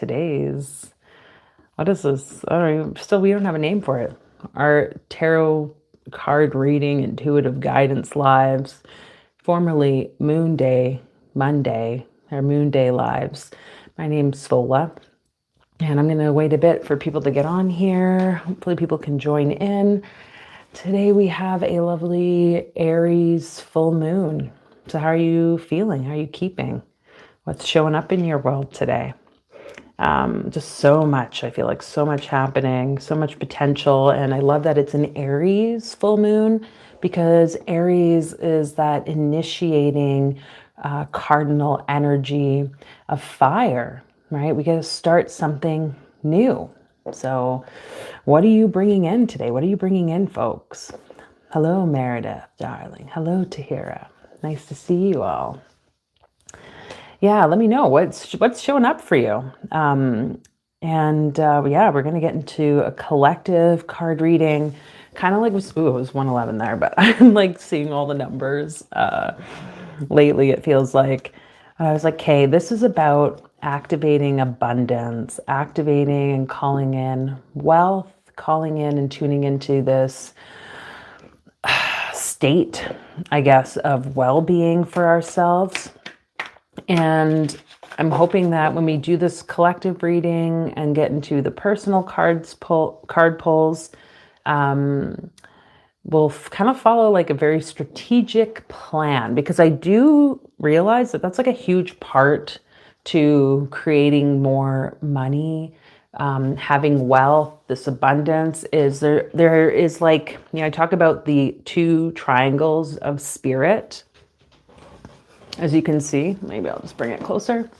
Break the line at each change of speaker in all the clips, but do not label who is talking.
today's, what is this? I don't even, still, we don't have a name for it. Our tarot card reading, intuitive guidance lives, formerly Moon Day, Monday, or Moon Day lives. My name's Fola, and I'm going to wait a bit for people to get on here. Hopefully people can join in. Today we have a lovely Aries full moon. So how are you feeling? How are you keeping? What's showing up in your world today? Just so much. I feel like so much happening, so much potential. And I love that it's an Aries full moon, because Aries is that initiating cardinal energy of fire, right? We got to start something new. So what are you bringing in today? What are you bringing in, folks? Hello, Meredith, darling. Hello, Tahira. Nice to see you all. Yeah, let me know what's showing up for you. Yeah, we're going to get into a collective card reading, kind of like, it was 111 there, but I'm like seeing all the numbers lately. It feels like, I was like, okay, this is about activating abundance, activating and calling in wealth, calling in and tuning into this state, I guess, of well-being for ourselves. And I'm hoping that when we do this collective reading and get into the personal card pulls, we'll kind of follow like a very strategic plan, because I do realize that that's like a huge part to creating more money, having wealth. This abundance is there is like, I talk about the two triangles of spirit. As you can see, maybe I'll just bring it closer.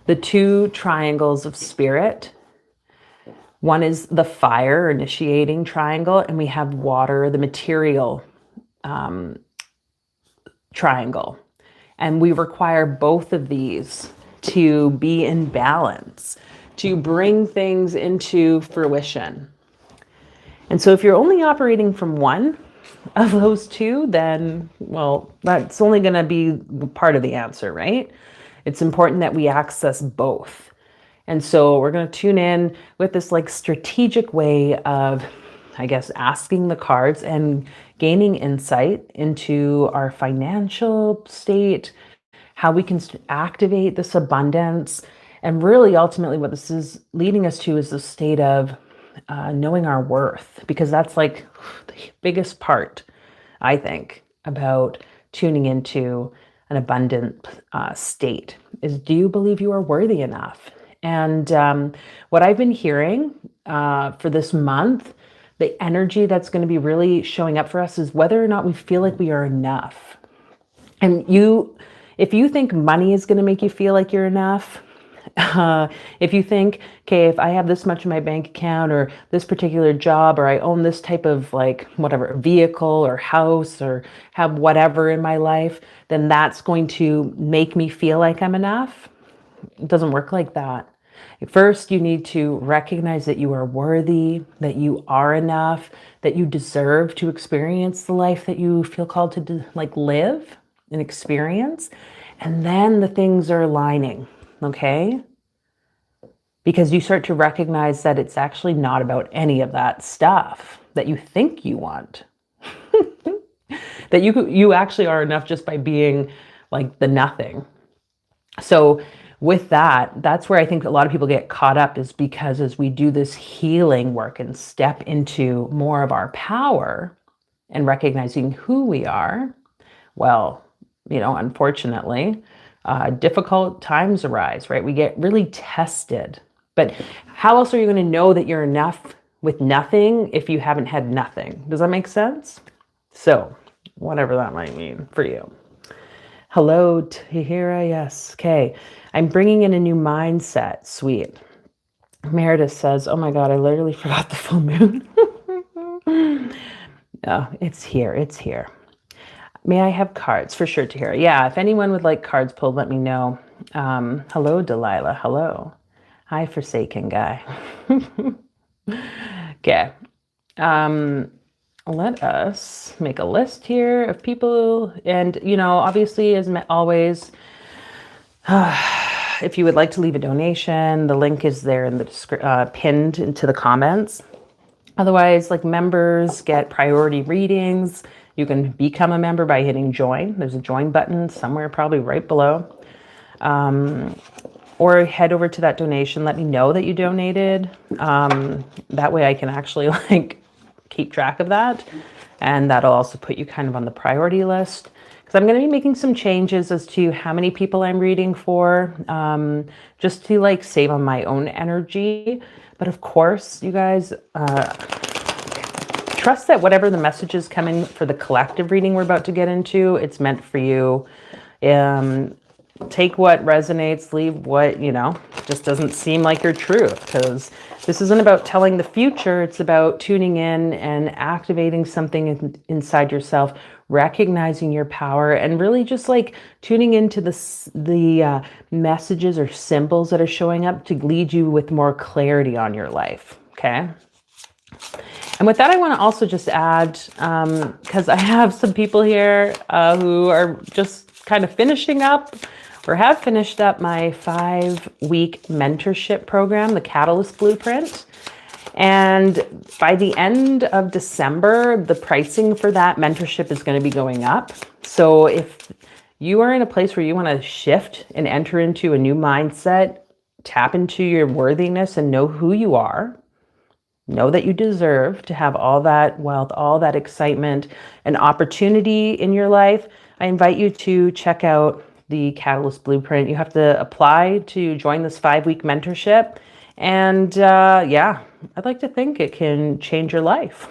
The two triangles of spirit. One is the fire initiating triangle, and we have water, the material triangle. And we require both of these to be in balance, to bring things into fruition. And so if you're only operating from one of those two, then, well, that's only going to be part of the answer, right? It's important that we access both. And so we're going to tune in with this like strategic way of, I guess, asking the cards and gaining insight into our financial state, how we can activate this abundance. And really, ultimately, what this is leading us to is the state of knowing our worth, because that's like the biggest part, I think, about tuning into an abundant state is, do you believe you are worthy enough? And what I've been hearing for this month, the energy that's going to be really showing up for us is whether or not we feel like we are enough. And if you think money is going to make you feel like you're enough, if you think, okay, if I have this much in my bank account, or this particular job, or I own this type of like whatever vehicle or house, or have whatever in my life, then that's going to make me feel like I'm enough. It doesn't work like that. First, you need to recognize that you are worthy, that you are enough, that you deserve to experience the life that you feel called to like live and experience. And then the things are aligning. Okay? Because you start to recognize that it's actually not about any of that stuff that you think you want. That you actually are enough just by being like the nothing. So with that, that's where I think a lot of people get caught up, is because as we do this healing work and step into more of our power and recognizing who we are, well, unfortunately, difficult times arise, right? We get really tested. But how else are you going to know that you're enough with nothing if you haven't had nothing? Does that make sense? So, whatever that might mean for you. Hello, Tahira. Yes. Okay. I'm bringing in a new mindset. Sweet. Meredith says, oh my God, I literally forgot the full moon. No, it's here. It's here. May I have cards? For sure, Tahira. Yeah, if anyone would like cards pulled, let me know. Hello, Delilah. Hello. Hi, Forsaken Guy. Okay. Let us make a list here of people. And, obviously, as always, if you would like to leave a donation, the link is there in the pinned into the comments. Otherwise, like, members get priority readings. You can become a member by hitting join. There's a join button somewhere, probably right below. Or head over to that donation. Let me know that you donated. That way I can actually like keep track of that. And that'll also put you kind of on the priority list. Because I'm going to be making some changes as to how many people I'm reading for, just to like save on my own energy. But of course, you guys, trust that whatever the message is coming for the collective reading we're about to get into, it's meant for you. Take what resonates, leave what, just doesn't seem like your truth, because this isn't about telling the future. It's about tuning in and activating something inside yourself, recognizing your power, and really just like tuning into the messages or symbols that are showing up to lead you with more clarity on your life. Okay. And with that, I want to also just add, because I have some people here who are just kind of finishing up or have finished up my 5-week mentorship program, the Catalyst Blueprint. And by the end of December, the pricing for that mentorship is going to be going up. So if you are in a place where you want to shift and enter into a new mindset, tap into your worthiness and know who you are, know that you deserve to have all that wealth, all that excitement and opportunity in your life, I invite you to check out the Catalyst Blueprint. You have to apply to join this 5-week mentorship. And yeah, I'd like to think it can change your life.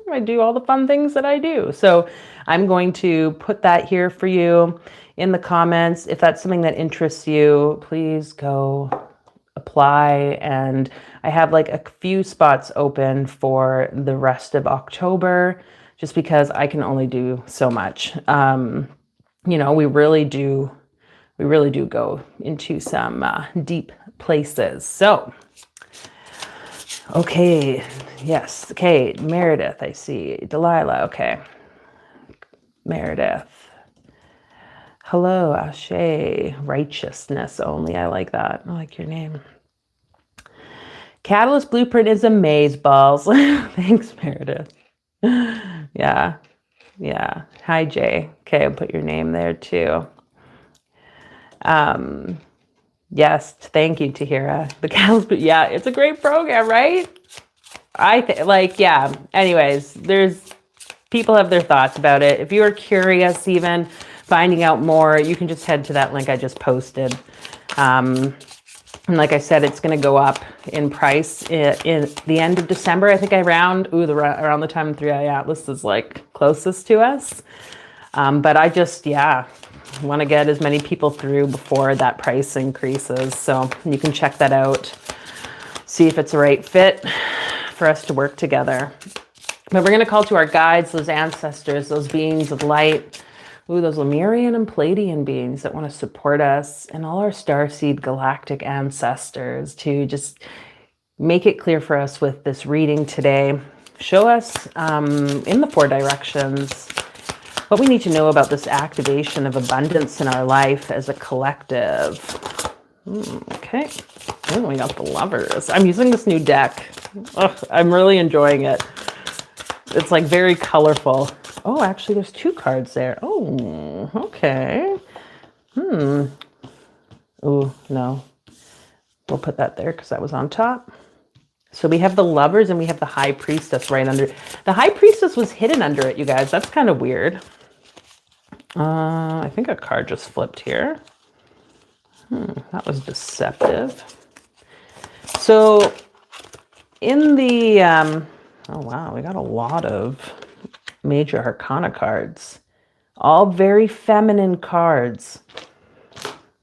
I do all the fun things that I do. So I'm going to put that here for you in the comments. If that's something that interests you, please go apply. And I have like a few spots open for the rest of October, just because I can only do so much. We really do go into some deep places. So, okay, yes, okay, Meredith, I see, Delilah, okay, Meredith. Hello, Ashe, righteousness only, I like that, I like your name. Catalyst Blueprint is amazeballs. Thanks, Meredith. Yeah. Hi, Jay. Okay, I'll put your name there too. Yes, thank you, Tahira. The Catalyst, yeah, it's a great program, right? Yeah. Anyways, people have their thoughts about it. If you are curious, even finding out more, you can just head to that link I just posted. And like I said, it's going to go up in price in the end of December. I think around the time 3i Atlas is like closest to us. But I just, want to get as many people through before that price increases. So you can check that out, see if it's the right fit for us to work together. But we're going to call to our guides, those ancestors, those beings of light. Those Lemurian and Pleiadian beings that want to support us, and all our starseed galactic ancestors to just make it clear for us with this reading today. Show us in the 4 directions what we need to know about this activation of abundance in our life as a collective. Okay. Oh, we got the Lovers. I'm using this new deck. I'm really enjoying it. It's like very colorful. Oh, actually, there's 2 cards there. Oh, okay. Oh, no. We'll put that there because that was on top. So we have the Lovers and we have the High Priestess right under. The High Priestess was hidden under it, you guys. That's kind of weird. I think a card just flipped here. That was deceptive. So in the... oh, wow. We got a lot of major arcana cards, all very feminine cards.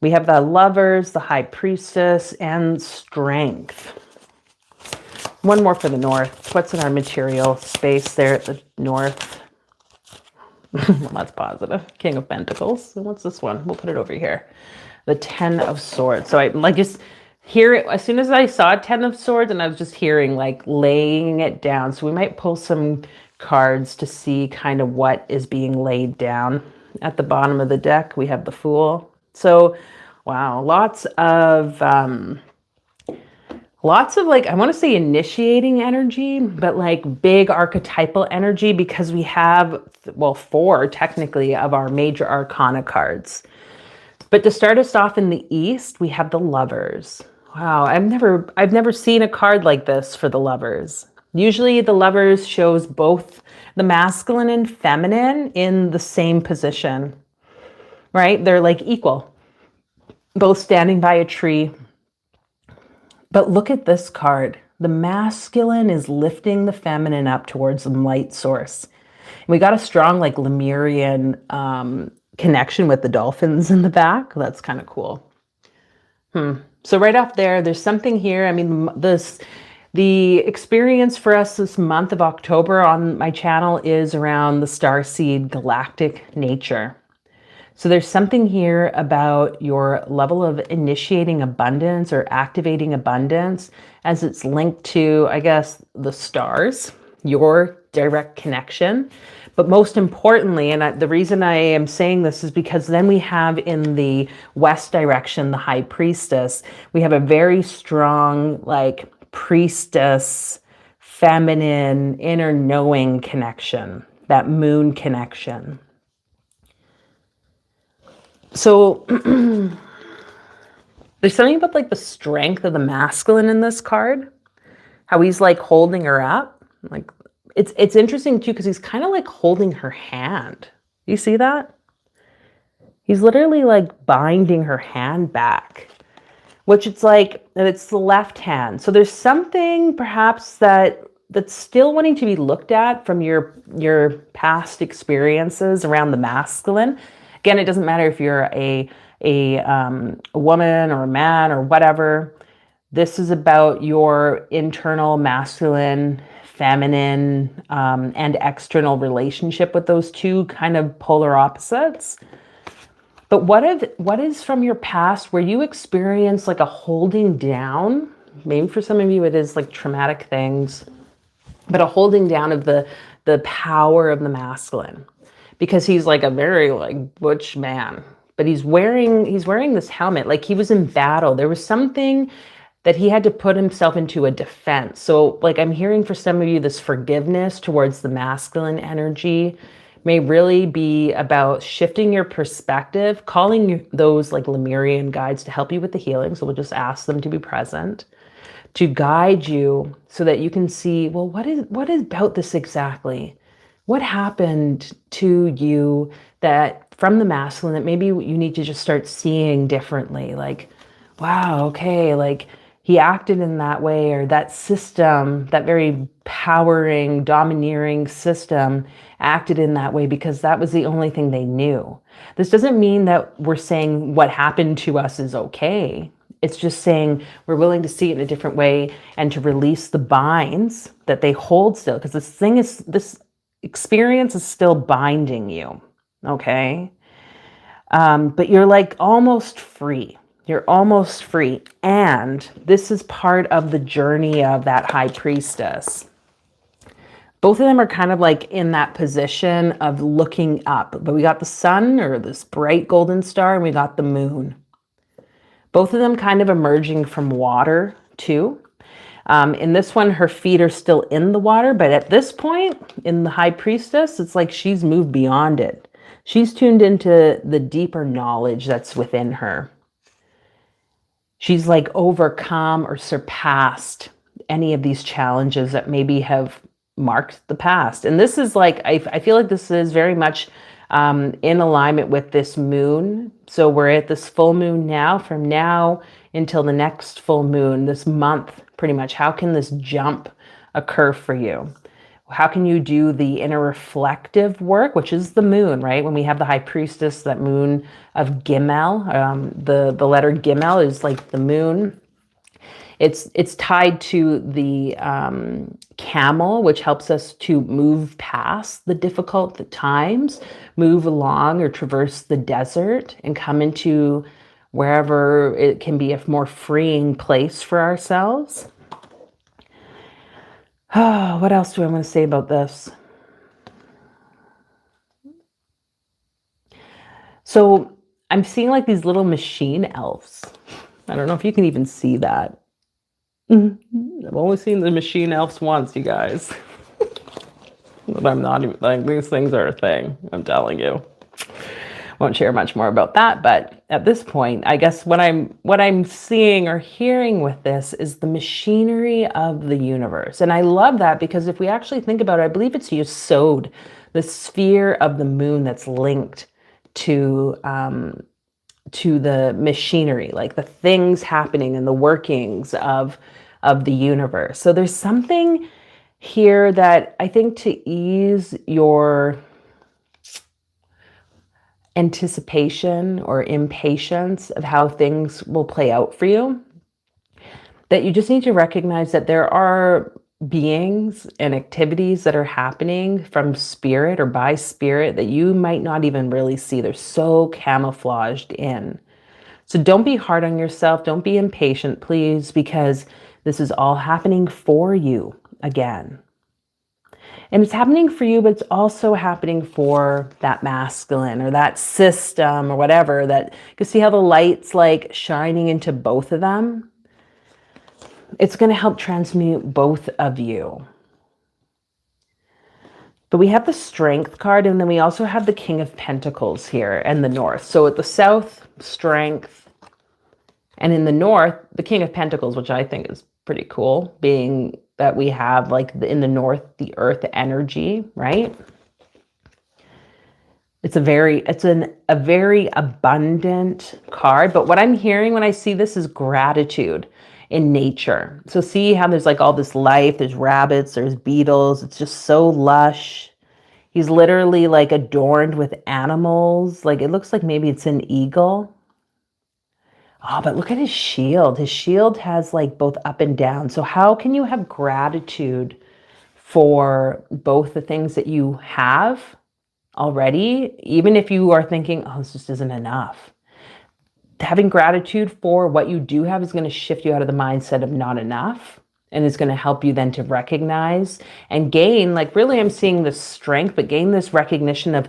We have the Lovers, the High Priestess, and Strength. One more for the North. What's in our material space there at the North? Well, that's positive. King of Pentacles. And what's this one? We'll put it over here. The 10 of Swords. So I like just hear it as soon as I saw 10 of Swords, and I was just hearing like laying it down. So we might pull some cards to see kind of what is being laid down. At the bottom of the deck, we have the Fool. So Wow. Lots of like, I want to say initiating energy, but like big archetypal energy, because we have, well, four technically of our major arcana cards. But to start us off in the East, we have the Lovers. Wow, I've never seen a card like this for the Lovers. Usually the Lovers shows both the masculine and feminine in the same position, right? They're like equal, both standing by a tree. But look at this card. The masculine is lifting the feminine up towards the light source. And we got a strong like Lemurian connection with the dolphins in the back. That's kind of cool. So right off there, there's something here. I mean, the experience for us this month of October on my channel is around the starseed galactic nature. So there's something here about your level of initiating abundance or activating abundance as it's linked to, I guess, the stars, your direct connection. But most importantly, and the reason I am saying this is because then we have in the west direction, the high priestess, we have a very strong like priestess, feminine, inner knowing connection, that moon connection. So there's something about like the strength of the masculine in this card, how he's like holding her up. Like it's interesting too, because he's kind of like holding her hand. You see that? He's literally like binding her hand back, which it's like, and it's the left hand. So there's something perhaps that's still wanting to be looked at from your past experiences around the masculine. Again, it doesn't matter if you're a woman or a man or whatever. This is about your internal masculine, feminine, and external relationship with those two kind of polar opposites. But what is from your past where you experience like a holding down? Maybe for some of you it is like traumatic things, but a holding down of the power of the masculine. Because he's like a very like butch man, but he's wearing this helmet. Like he was in battle. There was something that he had to put himself into a defense. So like I'm hearing for some of you, this forgiveness towards the masculine energy may really be about shifting your perspective, calling those like Lemurian guides to help you with the healing. So we'll just ask them to be present, to guide you so that you can see, well, what is about this exactly? What happened to you that from the masculine that maybe you need to just start seeing differently? Like, wow, okay, like he acted in that way, or that system, that very powering, domineering system acted in that way because that was the only thing they knew. This doesn't mean that we're saying what happened to us is okay. It's just saying we're willing to see it in a different way and to release the binds that they hold still, because this experience is still binding you, okay? But you're like almost free. You're almost free. And this is part of the journey of that high priestess. Both of them are kind of like in that position of looking up. But we got the sun, or this bright golden star, and we got the moon. Both of them kind of emerging from water too. In this one, her feet are still in the water, but at this point in the high priestess, it's like she's moved beyond it. She's tuned into the deeper knowledge that's within her. She's like overcome or surpassed any of these challenges that maybe have marked the past. And this is like, I feel like this is very much in alignment with this moon. So we're at this full moon now, from now until the next full moon, this month, pretty much. How can this jump occur for you? How can you do the inner reflective work, which is the moon, right? When we have the high priestess, that moon of Gimel, the letter Gimel is like the moon. It's tied to the camel, which helps us to move past the difficult times, move along or traverse the desert and come into wherever it can be a more freeing place for ourselves. Oh, what else do I want to say about this? So I'm seeing like these little machine elves. I don't know if you can even see that. I've only seen the machine elves once, you guys. But I'm not even, like, these things are a thing, I'm telling you. Won't share much more about that, but at this point, I guess what I'm seeing or hearing with this is the machinery of the universe. And I love that, because if we actually think about it, I believe it's Yesod, the sphere of the moon that's linked to the machinery, like the things happening and the workings of the universe. So there's something here that I think, to ease your anticipation or impatience of how things will play out for you, that you just need to recognize that there are beings and activities that are happening from spirit or by spirit that you might not even really see. They're so camouflaged in. So don't be hard on yourself. Don't be impatient, please, because this is all happening for you again. And it's happening for you, but it's also happening for that masculine or that system or whatever, that you can see how the light's like shining into both of them. It's going to help transmute both of you. But we have the Strength card, and then we also have the King of Pentacles here in the North. So at the South, Strength, and in the North, the King of Pentacles, which I think is pretty cool, being that we have like in the North, the Earth energy, right? It's a very abundant card. But what I'm hearing when I see this is gratitude in nature. So see how there's like all this life, there's rabbits, there's beetles. It's just so lush. He's literally like adorned with animals. Like it looks like maybe it's an eagle. Oh, but look at his shield. His shield has like both up and down. So how can you have gratitude for both the things that you have already, even if you are thinking, oh, this just isn't enough? Having gratitude for what you do have is going to shift you out of the mindset of not enough. And it's going to help you then to recognize and gain, like really I'm seeing the strength, but gain this recognition of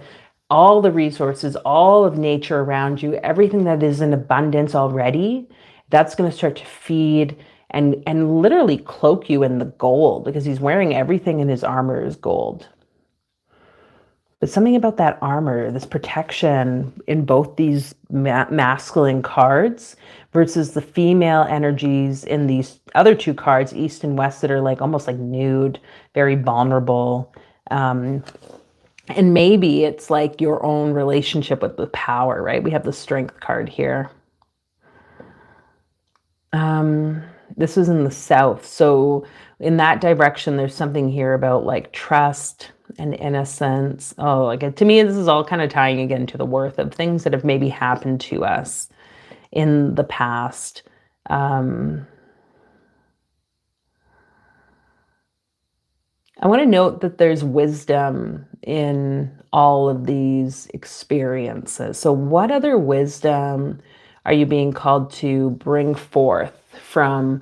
all the resources, all of nature around you, everything that is in abundance already. That's going to start to feed and literally cloak you in the gold, because he's wearing everything in his armor is gold. But something about that armor, this protection in both these masculine cards versus the female energies in these other two cards, East and West, that are like almost like nude, very vulnerable. And maybe it's like your own relationship with the power, right? We have the Strength card here. This is in the South. So in that direction, there's something here about like trust and innocence. Oh, like to me, this is all kind of tying again to the worth of things that have maybe happened to us in the past. I want to note that there's wisdom in all of these experiences. So what other wisdom are you being called to bring forth from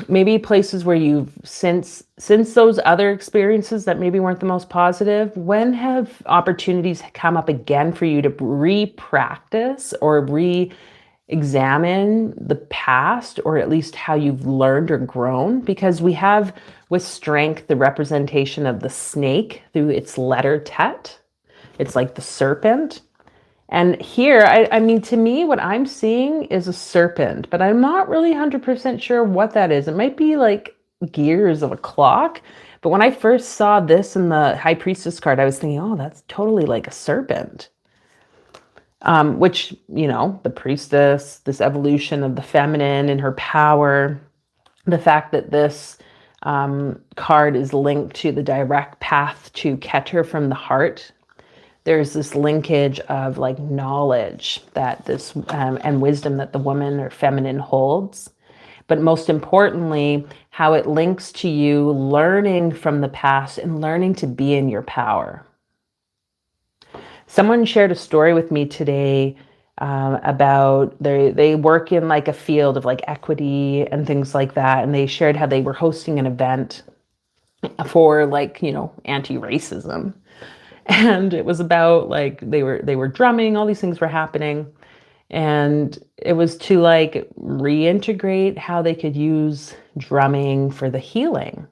maybe places where you've, since those other experiences that maybe weren't the most positive? When have opportunities come up again for you to re-practice or re-examine the past, or at least how you've learned or grown? Because we have with Strength the representation of the snake through its letter Tet. It's like the serpent. And here, I mean, to me, what I'm seeing is a serpent, but I'm not really 100% sure what that is. It might be like gears of a clock. But when I first saw this in the High Priestess card, I was thinking, oh, that's totally like a serpent. Which, you know, the priestess, this evolution of the feminine and her power, the fact that this card is linked to the direct path to Keter from the heart. There's this linkage of like knowledge that this and wisdom that the woman or feminine holds. But most importantly, how it links to you learning from the past and learning to be in your power. Someone shared a story with me today about they work in like a field of like equity and things like that. And they shared how they were hosting an event for like, you know, anti-racism. And it was about like they were drumming, all these things were happening. And it was to like reintegrate how they could use drumming for the healing,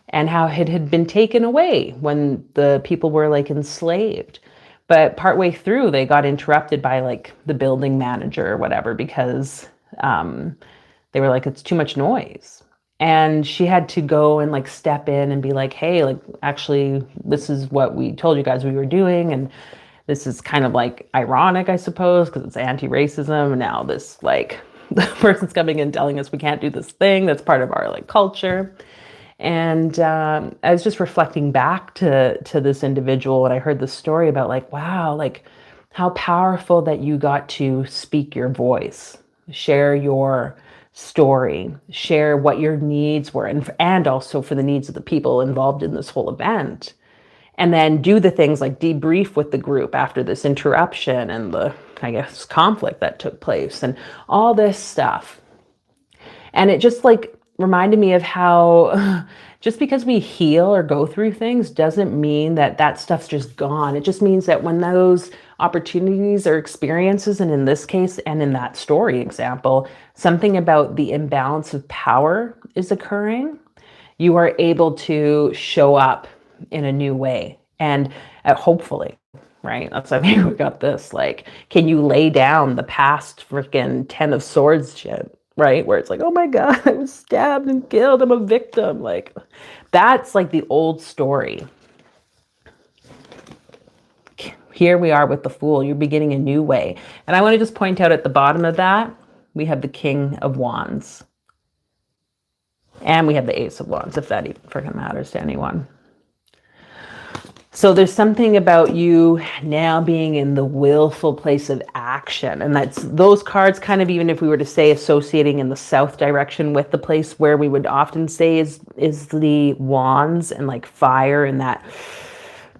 and how it had been taken away when the people were like enslaved. But partway through, they got interrupted by like the building manager or whatever, because they were like, it's too much noise. And she had to go and like step in and be like, hey, like, actually, this is what we told you guys we were doing. And this is kind of like ironic, I suppose, because it's anti-racism. And now this like the person's coming in telling us we can't do this thing that's part of our like culture. And I was just reflecting back to this individual, and I heard this story about like, wow, like how powerful that you got to speak your voice, share your story, share what your needs were, and also for the needs of the people involved in this whole event. And then do the things like debrief with the group after this interruption and the, I guess, conflict that took place and all this stuff. And it just like reminded me of how just because we heal or go through things doesn't mean that that stuff's just gone. It just means that when those opportunities or experiences, and in this case and in that story example, something about the imbalance of power is occurring, you are able to show up in a new way. And hopefully, right? That's, I mean, we got this, like, can you lay down the past freaking 10 of Swords shit, right? Where it's like, oh my God, I was stabbed and killed. I'm a victim. Like, that's like the old story. Here we are with the Fool. You're beginning a new way. And I want to just point out at the bottom of that, we have the King of Wands. And we have the Ace of Wands, if that even freaking matters to anyone. So there's something about you now being in the willful place of action. And that's those cards kind of, even if we were to say associating in the south direction with the place where we would often say is the Wands and like fire and that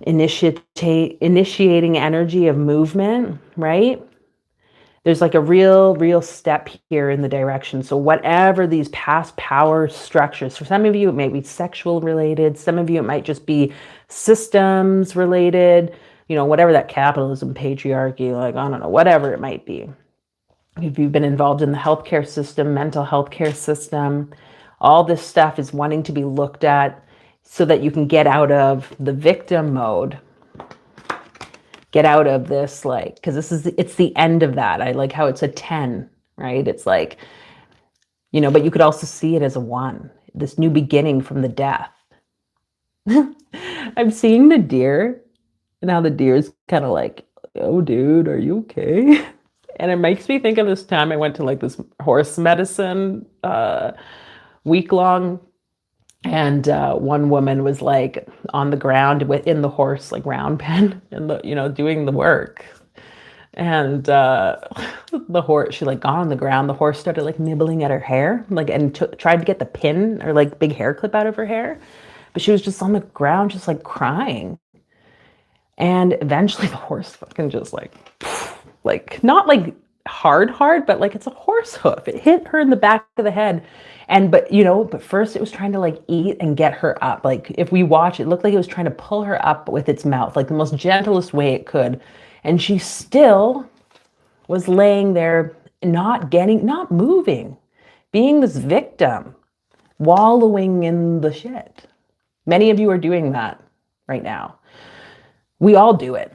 initiating energy of movement, right? There's like a real step here in the direction. So whatever these past power structures, for some of you, it may be sexual related. Some of you, it might just be systems related, you know, whatever that capitalism, patriarchy, like, I don't know, whatever it might be. If you've been involved in the healthcare system, mental health care system, all this stuff is wanting to be looked at so that you can get out of the victim mode. Get out of this, like, because it's the end of that. I like how it's a 10, right? It's like, you know, but you could also see it as a 1, this new beginning from the death. I'm seeing the deer, and how the deer is kind of like, oh, dude, are you okay? And it makes me think of this time I went to like this horse medicine week long. And one woman was like on the ground within the horse, like round pen, and the, you know, doing the work. And the horse, she like got on the ground. The horse started like nibbling at her hair, like, and tried to get the pin or like big hair clip out of her hair. But she was just on the ground, just like crying. And eventually the horse fucking just like not like hard, but like it's a horse hoof. It hit her in the back of the head. And, but, you know, but first it was trying to like eat and get her up. Like if we watch, it looked like it was trying to pull her up with its mouth, like the most gentlest way it could. And she still was laying there, not moving, being this victim, wallowing in the shit. Many of you are doing that right now. We all do it.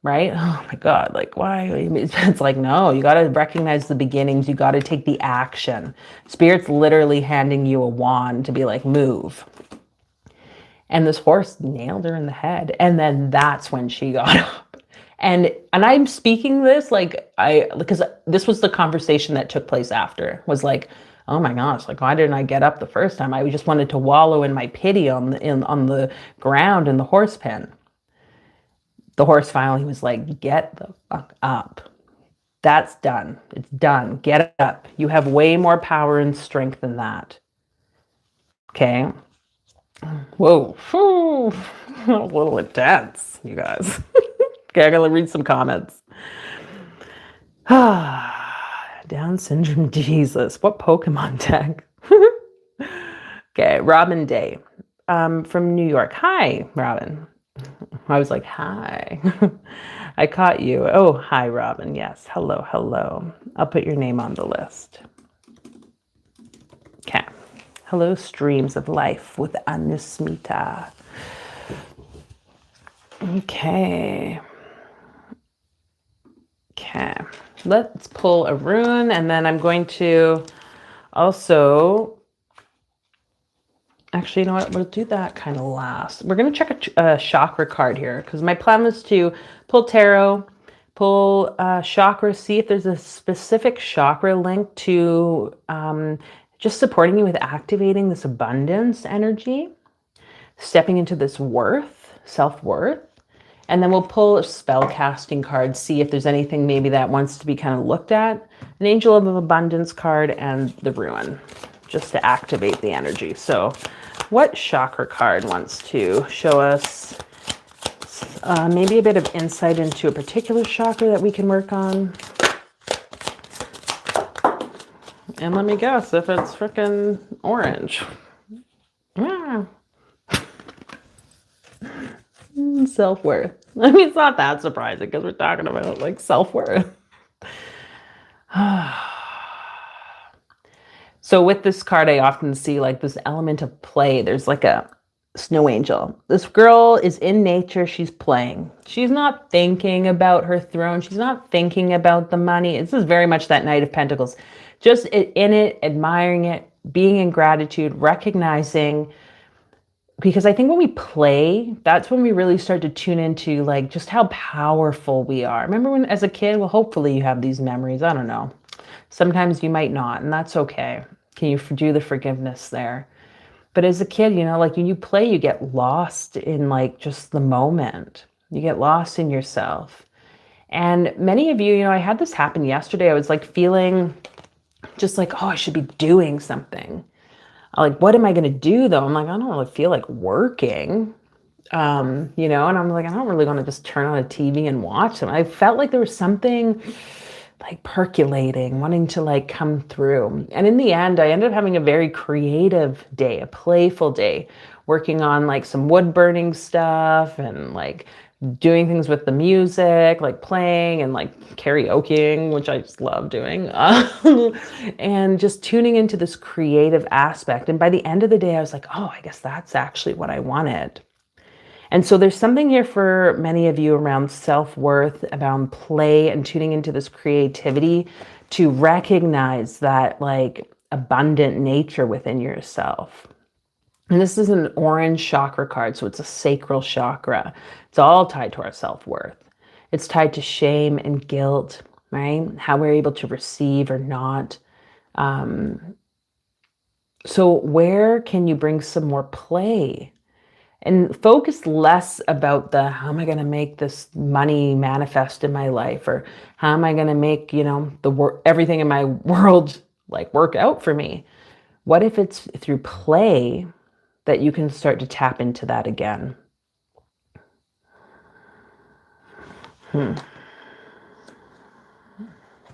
Right? Oh my God, like why? It's like, no, you got to recognize the beginnings. You got to take the action. Spirit's literally handing you a wand to be like, move. And this horse nailed her in the head. And then that's when she got up. And I'm speaking this because this was the conversation that took place after, was like, oh my gosh, like why didn't I get up the first time? I just wanted to wallow in my pity on the ground in the horse pen. The horse finally was like, get the fuck up. That's done. It's done. Get up. You have way more power and strength than that. Okay. Whoa. A little intense, you guys. Okay, I'm going to read some comments. Down syndrome, Jesus. What Pokemon tag? Okay, Robin Day from New York. Hi, Robin. I was like, hi. I caught you. Oh, hi, Robin. Yes. Hello, hello. I'll put your name on the list. Okay. Hello, streams of life with Anusmita. Okay. Okay. Let's pull a rune, and then I'm going to also, actually, you know what? We'll do that kind of last. We're going to check a chakra card here because my plan was to pull tarot, pull chakra, see if there's a specific chakra link to just supporting you with activating this abundance energy, stepping into this worth, self-worth. And then we'll pull a spell casting card, see if there's anything maybe that wants to be kind of looked at. An Angel of Abundance card and the Ruin, just to activate the energy. So what chakra card wants to show us maybe a bit of insight into a particular chakra that we can work on? And let me guess if it's freaking orange. Yeah. Self-worth. I mean, it's not that surprising because we're talking about like self-worth. So with this card, I often see like this element of play. There's like a snow angel. This girl is in nature. She's playing. She's not thinking about her throne. She's not thinking about the money. This is very much that Knight of Pentacles. Just in it, admiring it, being in gratitude, recognizing. Because I think when we play, that's when we really start to tune into like just how powerful we are. Remember when as a kid, well, hopefully you have these memories. I don't know. Sometimes you might not, and that's okay. Can you do the forgiveness there? But as a kid, you know, like when you play, you get lost in like just the moment. You get lost in yourself. And many of you, you know, I had this happen yesterday. I was like feeling just like, oh, I should be doing something. Like, what am I going to do though? I'm like, I don't really feel like working, you know, and I'm like, I don't really want to just turn on a TV and watch them. I felt like there was something like percolating, wanting to like come through. And in the end, I ended up having a very creative day, a playful day, working on like some wood burning stuff and like doing things with the music, like playing and like karaokeing, which I just love doing, and just tuning into this creative aspect. And by the end of the day, I was like, oh, I guess that's actually what I wanted. And so there's something here for many of you around self-worth, around play and tuning into this creativity to recognize that like abundant nature within yourself. And this is an orange chakra card, so it's a sacral chakra. It's all tied to our self-worth. It's tied to shame and guilt, right? How we're able to receive or not. So where can you bring some more play? And focus less about the, how am I going to make this money manifest in my life? Or how am I going to make, you know, everything in my world like work out for me? What if it's through play that you can start to tap into that again?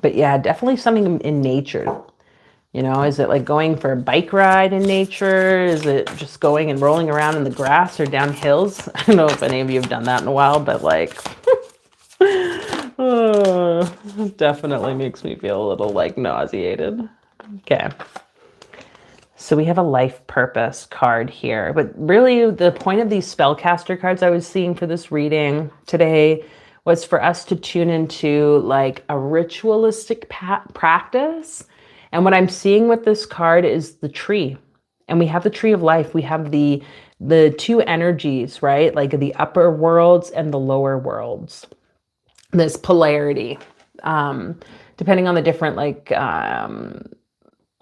But yeah, definitely something in nature. You know, is it like going for a bike ride in nature? Is it just going and rolling around in the grass or down hills? I don't know if any of you have done that in a while, but like, definitely makes me feel a little like nauseated. Okay. So we have a life purpose card here, but really the point of these spellcaster cards I was seeing for this reading today was for us to tune into like a ritualistic practice. And what I'm seeing with this card is the tree. And we have the tree of life. We have the two energies, right? Like the upper worlds and the lower worlds. This polarity. Depending on the different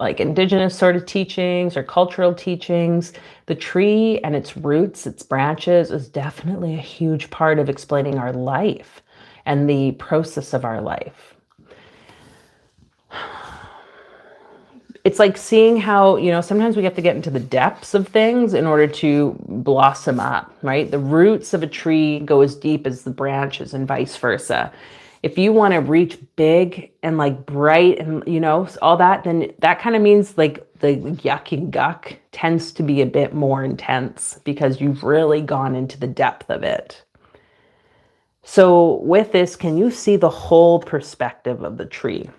like indigenous sort of teachings or cultural teachings, the tree and its roots, its branches is definitely a huge part of explaining our life and the process of our life. It's like seeing how, you know, sometimes we have to get into the depths of things in order to blossom up, right? The roots of a tree go as deep as the branches and vice versa. If you want to reach big and like bright and, you know, all that, then that kind of means like the yuck and guck tends to be a bit more intense because you've really gone into the depth of it. So with this, can you see the whole perspective of the tree?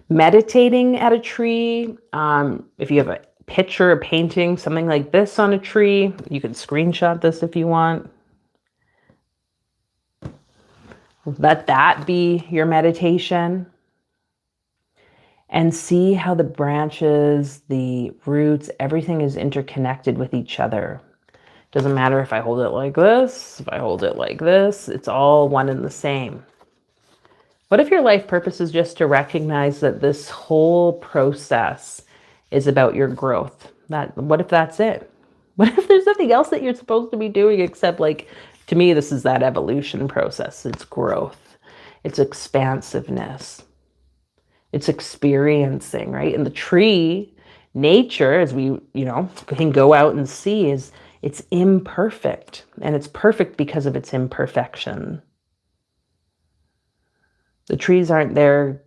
Meditating at a tree, if you have a picture, a painting, something like this on a tree, you can screenshot this if you want. Let that be your meditation. And see how the branches, the roots, everything is interconnected with each other. Doesn't matter if I hold it like this, if I hold it like this, it's all one and the same. What if your life purpose is just to recognize that this whole process is about your growth? What if that's it? What if there's nothing else that you're supposed to be doing except, like, to me, this is that evolution process. It's growth. It's expansiveness. It's experiencing, right? And the tree, nature, as we, you know, can go out and see, is it's imperfect. And it's perfect because of its imperfection. The trees aren't there,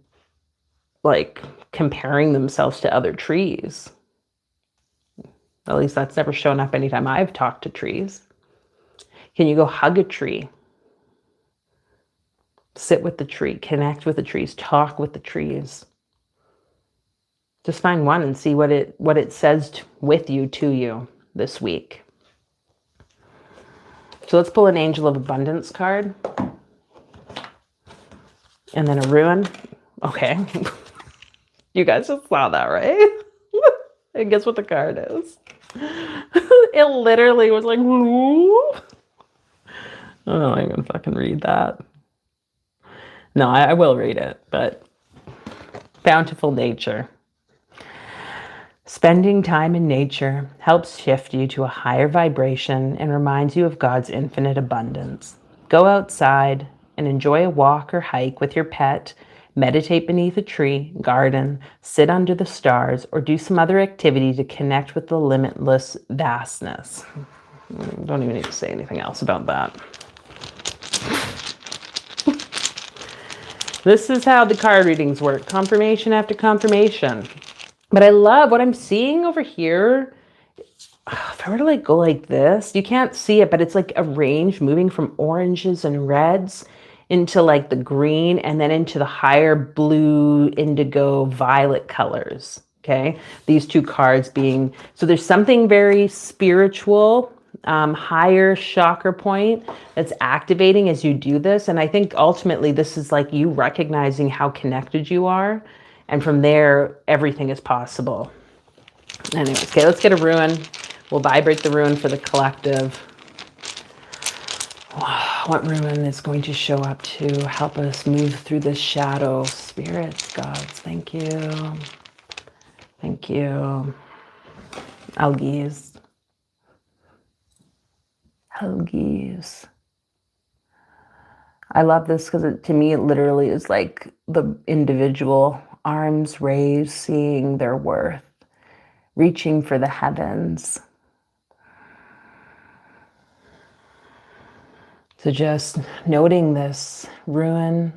like, comparing themselves to other trees. At least that's never shown up anytime I've talked to trees. Can you go hug a tree? Sit with the tree, connect with the trees, talk with the trees. Just find one and see what it says with you, to you this week. So let's pull an Angel of Abundance card. And then a ruin. Okay. You guys just saw that, right? And guess what the card is? It literally was like, whoop. Oh, I'm gonna fucking read that. No, I will read it, but bountiful nature. Spending time in nature helps shift you to a higher vibration and reminds you of God's infinite abundance. Go outside and enjoy a walk or hike with your pet, meditate beneath a tree, garden, sit under the stars, or do some other activity to connect with the limitless vastness. Don't even need to say anything else about that. This is how the card readings work. Confirmation after confirmation. But I love what I'm seeing over here. If I were to like go like this, you can't see it, but it's like a range moving from oranges and reds into like the green and then into the higher blue, indigo, violet colors. Okay. These two cards being, so there's something very spiritual, higher chakra point that's activating as you do this. And I think ultimately this is like you recognizing how connected you are. And from there, everything is possible. Anyways, okay, let's get a ruin. We'll vibrate the ruin for the collective. What ruin is going to show up to help us move through this shadow? Spirits, gods, thank you. Thank you. Algies. Algies. I love this because to me, it literally is like the individual, arms raised, seeing their worth, reaching for the heavens. So just noting this ruin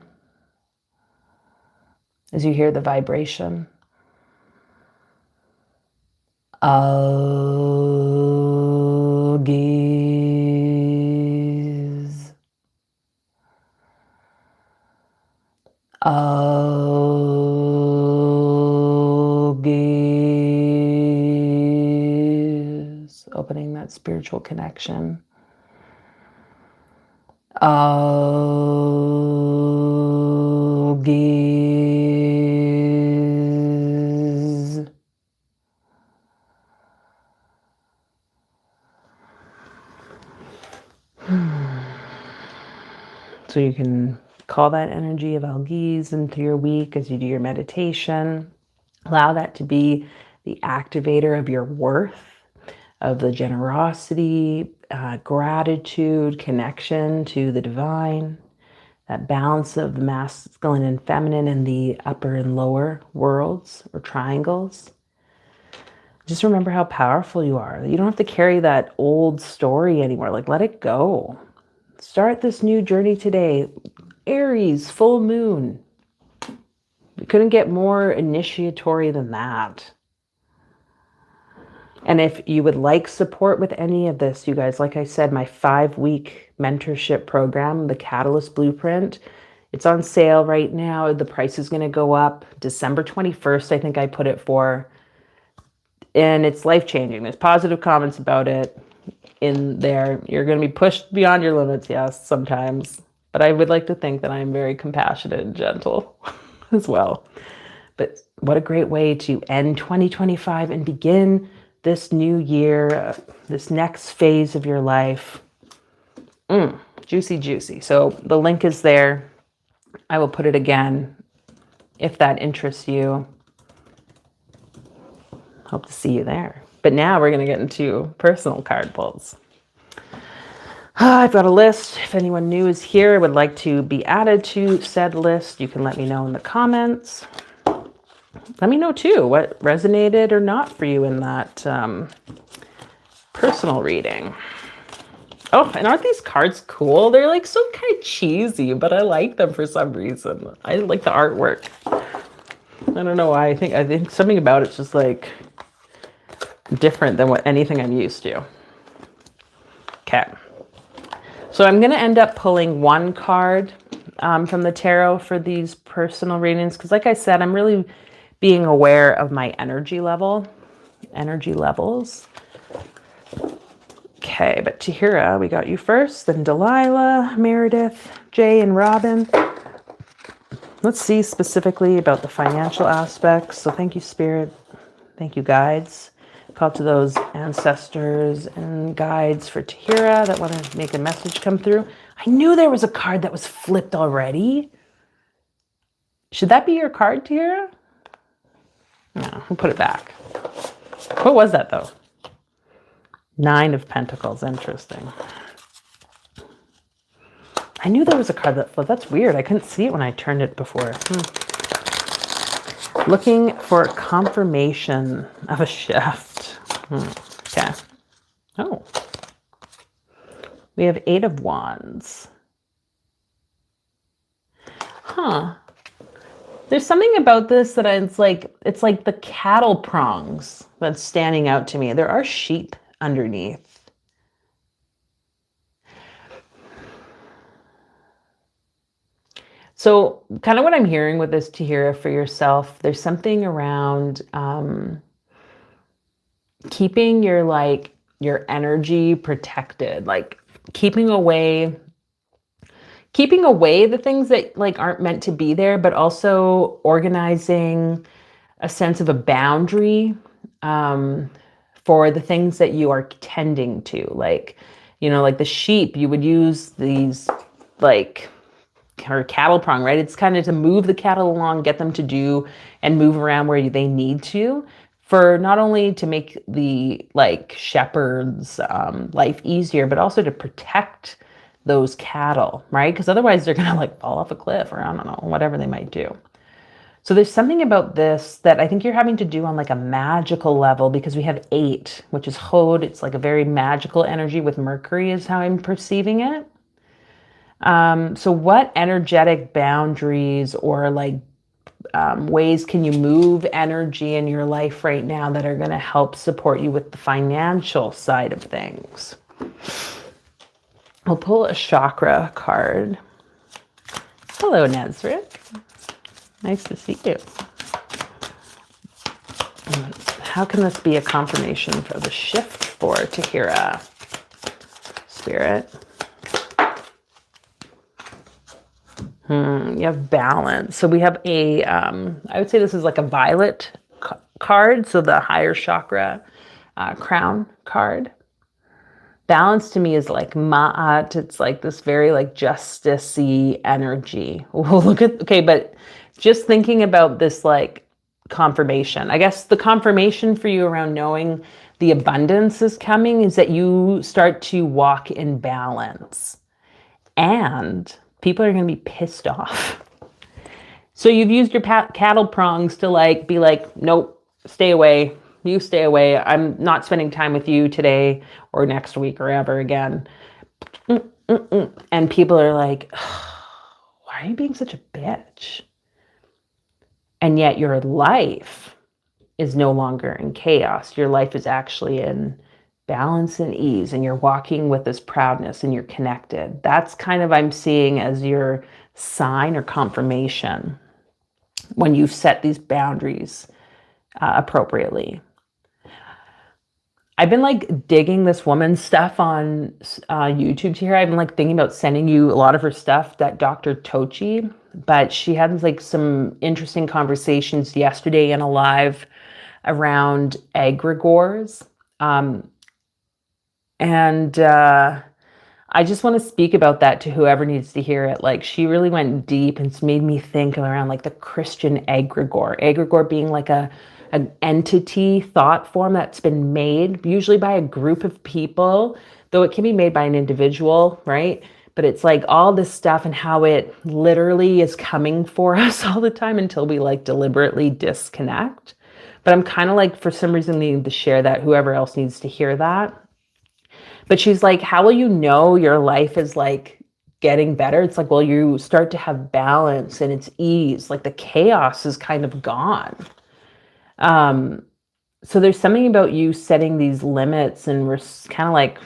as you hear the vibration. Algies. Algies. Opening that spiritual connection. Algies. So you can call that energy of algies into your week as you do your meditation. Allow that to be the activator of your worth, of the generosity, gratitude, connection to the divine, that balance of the masculine and feminine in the upper and lower worlds or triangles. Just remember how powerful you are. You don't have to carry that old story anymore. Like, let it go. Start this new journey today. Aries, full moon. We couldn't get more initiatory than that. And if you would like support with any of this, you guys, like I said, my 5-week mentorship program, the Catalyst Blueprint, it's on sale right now. The price is going to go up December 21st, I think I put it for. And it's life-changing. There's positive comments about it in there. You're going to be pushed beyond your limits, yes, sometimes. But I would like to think that I'm very compassionate and gentle as well. But what a great way to end 2025 and begin this new year, this next phase of your life. Juicy, juicy. So the link is there. I will put it again if that interests you. Hope to see you there. But now we're going to get into personal card pulls. I've got a list. If anyone new is here, would like to be added to said list, you can let me know in the comments. Let me know too what resonated or not for you in that personal reading. Oh, and aren't these cards cool? They're like so kind of cheesy, but I like them for some reason. I like the artwork. I don't know why. I think something about it's just like different than anything I'm used to. Okay. So I'm going to end up pulling one card from the tarot for these personal readings. Because like I said, I'm really being aware of my energy levels. Okay, but Tahira, we got you first, then Delilah, Meredith, Jay, and Robin. Let's see specifically about the financial aspects. So thank you, Spirit. Thank you, guides. Call to those ancestors and guides for Tahira that want to make a message come through. I knew there was a card that was flipped already. Should that be your card, Tahira? No, we'll put it back. What was that, though? 9 of Pentacles. Interesting. I knew there was a card that flipped. That's weird. I couldn't see it when I turned it before. Looking for confirmation of a shift. Okay. Oh. We have 8 of Wands. Huh. There's something about this that it's like the cattle prongs that's standing out to me. There are sheep underneath. So kind of what I'm hearing with this, Tahira, for yourself, there's something around keeping your energy protected, like keeping away the things that like aren't meant to be there, but also organizing a sense of a boundary for the things that you are tending to. Like, like the sheep, you would use these like, or cattle prong, right? It's kind of to move the cattle along, get them to do and move around where they need to, for not only to make the like shepherd's life easier, but also to protect those cattle, right? Because otherwise they're gonna like fall off a cliff, or I don't know, whatever they might do. So there's something about this that I think you're having to do on like a magical level, because we have 8, which is Hod. It's like a very magical energy with Mercury is how I'm perceiving it. So what energetic boundaries or like ways can you move energy in your life right now that are going to help support you with the financial side of things? I'll pull a chakra card. Hello, Nezrit. Nice to see you. How can this be a confirmation for the shift for Tahira? Spirit. You have balance. So we have a, I would say this is like a violet card. So the higher chakra crown card. Balance to me is like ma'at. It's like this very like justice-y energy. Oh, look at, okay, but just thinking about this like confirmation. I guess the confirmation for you around knowing the abundance is coming is that you start to walk in balance. And people are going to be pissed off. So you've used your cattle prongs to like be like, nope, stay away. You stay away. I'm not spending time with you today or next week or ever again. And people are like, oh, why why are you being such a bitch? And yet your life is no longer in chaos. Your life is actually in balance and ease, and you're walking with this proudness and you're connected. That's kind of, I'm seeing as your sign or confirmation when you've set these boundaries appropriately. I've been like digging this woman's stuff on YouTube here. I've been like thinking about sending you a lot of her stuff, that Dr. Tochi, but she had like some interesting conversations yesterday in a live around egregores. And I just want to speak about that to whoever needs to hear it. Like, she really went deep and it's made me think around like the Christian egregore. Egregore being like an entity thought form that's been made usually by a group of people, though it can be made by an individual, right? But it's like all this stuff and how it literally is coming for us all the time until we like deliberately disconnect. But I'm kind of like, for some reason, needing to share that, whoever else needs to hear that. But she's like, how will you know your life is like getting better? It's like, well, you start to have balance and it's ease. Like the chaos is kind of gone. So there's something about you setting these limits and kind of like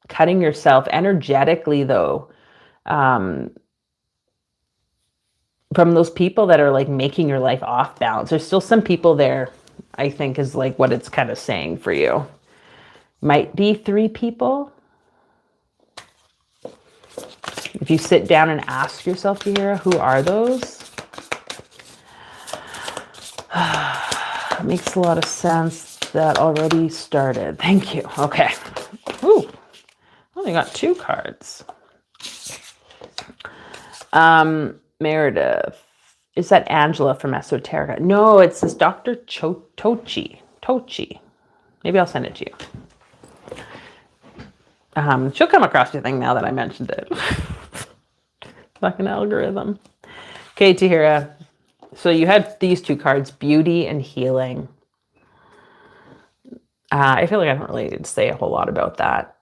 cutting yourself energetically, though, from those people that are like making your life off balance. There's still some people there, I think, is like what it's kind of saying for you. Might be 3 people. If you sit down and ask yourself, Tahira, who are those? It makes a lot of sense. That already started. Thank you. Okay. Ooh, only got 2 cards. Meredith. Is that Angela from Esoterica? No, it's this Dr. Tochi. Maybe I'll send it to you. She'll come across your thing now that I mentioned it. Fucking algorithm. Okay, Tahira. So you had these 2 cards, beauty and healing. I feel like I don't really need to say a whole lot about that.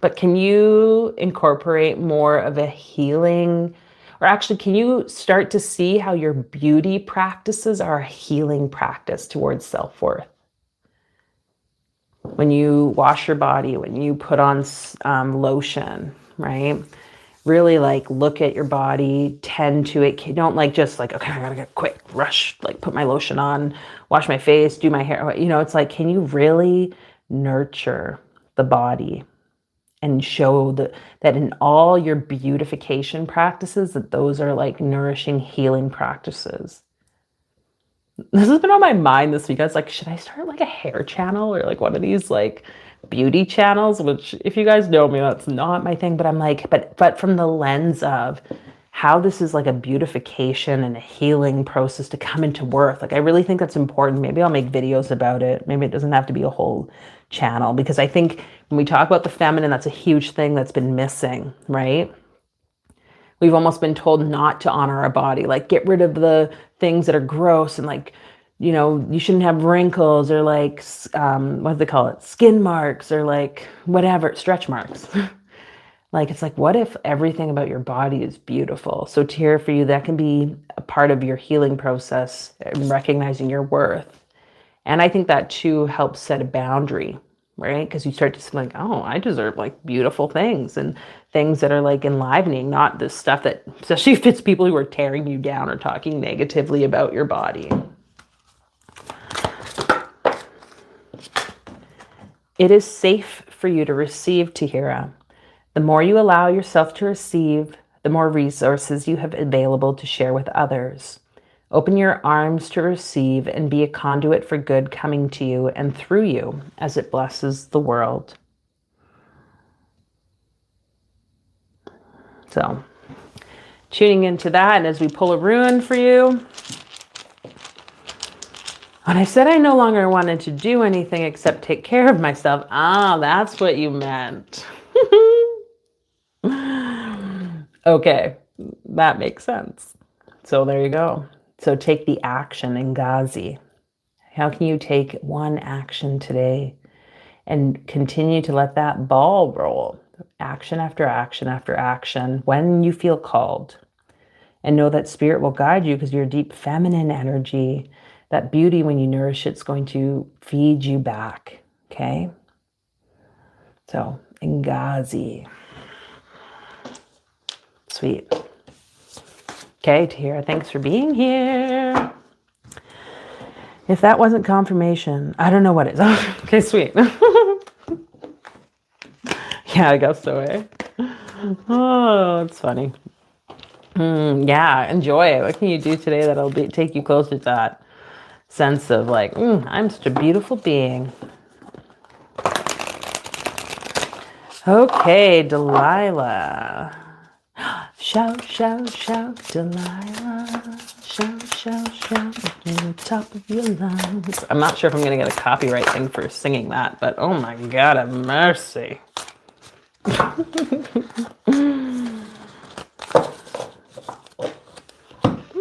But can you incorporate more of a healing, or actually, can you start to see how your beauty practices are a healing practice towards self-worth? When you wash your body, when you put on lotion, right? Really like look at your body, tend to it. Don't like just like, okay, I gotta get quick, rush, like put my lotion on, wash my face, do my hair. You know, it's like, can you really nurture the body and show that in all your beautification practices, that those are like nourishing, healing practices? This has been on my mind this week. I was like, should I start like a hair channel or like one of these like beauty channels? Which, if you guys know me, that's not my thing. But I'm like, but from the lens of how this is like a beautification and a healing process to come into worth. Like, I really think that's important. Maybe I'll make videos about it. Maybe it doesn't have to be a whole channel, because I think when we talk about the feminine, that's a huge thing that's been missing, right? We've almost been told not to honor our body, like get rid of the things that are gross, and like, you know, you shouldn't have wrinkles, or like, what do they call it? Skin marks, or like whatever, stretch marks. Like, it's like, what if everything about your body is beautiful? So Tahira, for you, that can be a part of your healing process and recognizing your worth. And I think that too helps set a boundary, right? Because you start to see like, oh, I deserve like beautiful things and things that are like enlivening, not this stuff that, especially if it's people who are tearing you down or talking negatively about your body. It is safe for you to receive, Tahira. The more you allow yourself to receive, the more resources you have available to share with others. Open your arms to receive and be a conduit for good coming to you and through you as it blesses the world. So, tuning into that, and as we pull a rune for you. When I said I no longer wanted to do anything except take care of myself, that's what you meant. Okay, that makes sense. So there you go. So take the action in Ghazi. How can you take one action today and continue to let that ball roll? Action after action after action when you feel called. And know that spirit will guide you because you're deep feminine energy. That beauty, when you nourish it's going to feed you back. Okay? So, Ngazi. Sweet. Okay, Tahira, thanks for being here. If that wasn't confirmation, I don't know what is. Okay, sweet. Yeah, I guess so, eh? Oh, it's funny. Yeah, enjoy it. What can you do today that'll take you closer to that sense of like, I'm such a beautiful being. Okay, Delilah. Shout, shout, shout, Delilah. Shout, shout, shout at the top of your lungs. I'm not sure if I'm going to get a copyright thing for singing that, but oh my God, have mercy.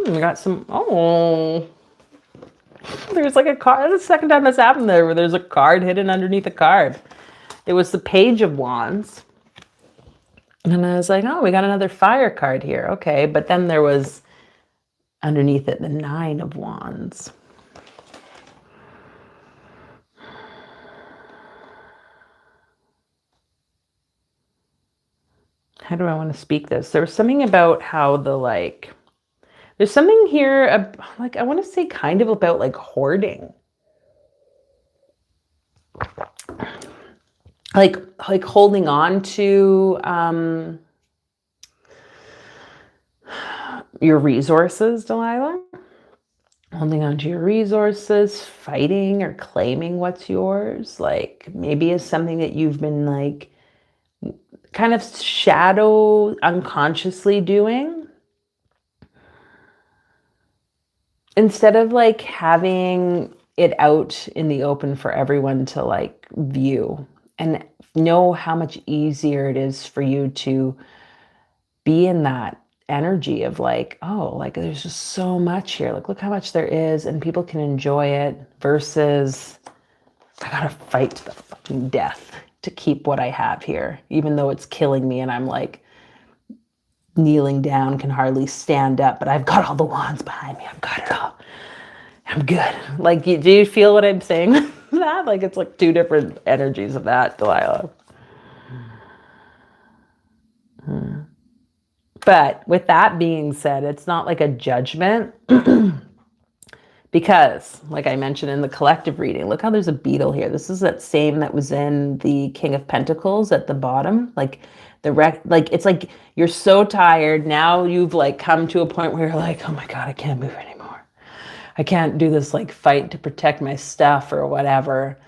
We got some, there's like a card. That's the second time that's happened there where there's a card hidden underneath a card. It was the Page of Wands. And I was like, oh, we got another fire card here. Okay. But then there was underneath it the Nine of Wands. How do I want to speak this? There was something about how there's something here, like, I want to say kind of about like hoarding. Like holding on to your resources, Delilah. Holding on to your resources, fighting or claiming what's yours. Like maybe it's something that you've been like kind of shadow unconsciously doing. Instead of like having it out in the open for everyone to like view and know how much easier it is for you to be in that energy of like, oh, like there's just so much here. Like, look how much there is and people can enjoy it versus I gotta fight to the fucking death to keep what I have here, even though it's killing me and I'm like kneeling down, can hardly stand up, but I've got all the wands behind me. I've got it all. I'm good. Like, do you feel what I'm saying with that? Like, it's like two different energies of that, Delilah. But with that being said, it's not like a judgment because, like I mentioned in the collective reading, look how there's a beetle here. This is that same that was in the King of Pentacles at the bottom. Like it's like you're so tired. Now you've like come to a point where you're like, oh my God, I can't move anymore. I can't do this like fight to protect my stuff or whatever.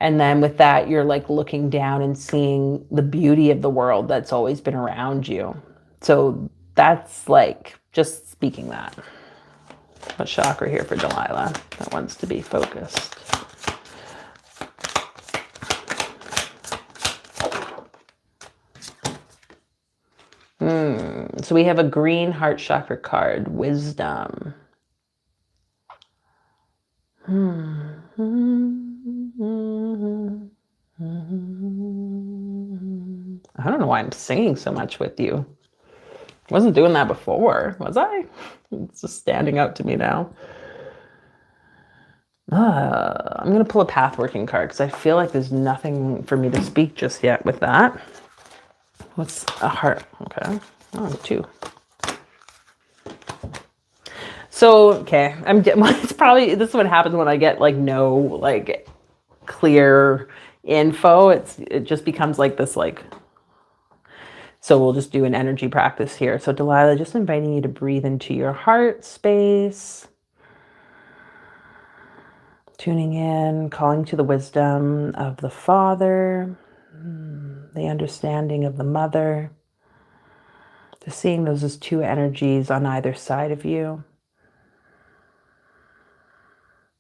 And then with that, you're like looking down and seeing the beauty of the world that's always been around you. So that's like just speaking that. What chakra here for Delilah that wants to be focused? So we have a green heart chakra card, wisdom. I don't know why I'm singing so much with you. I wasn't doing that before, was I? It's just standing out to me now. I'm going to pull a pathworking card because I feel like there's nothing for me to speak just yet with that. What's a heart? Okay. Oh, 2. So, okay. It's probably, this is what happens when I get like no like clear info. It just becomes like this like, so we'll just do an energy practice here. So Delilah, just inviting you to breathe into your heart space. Tuning in, calling to the wisdom of the Father, the understanding of the Mother. Just seeing those as 2 energies on either side of you.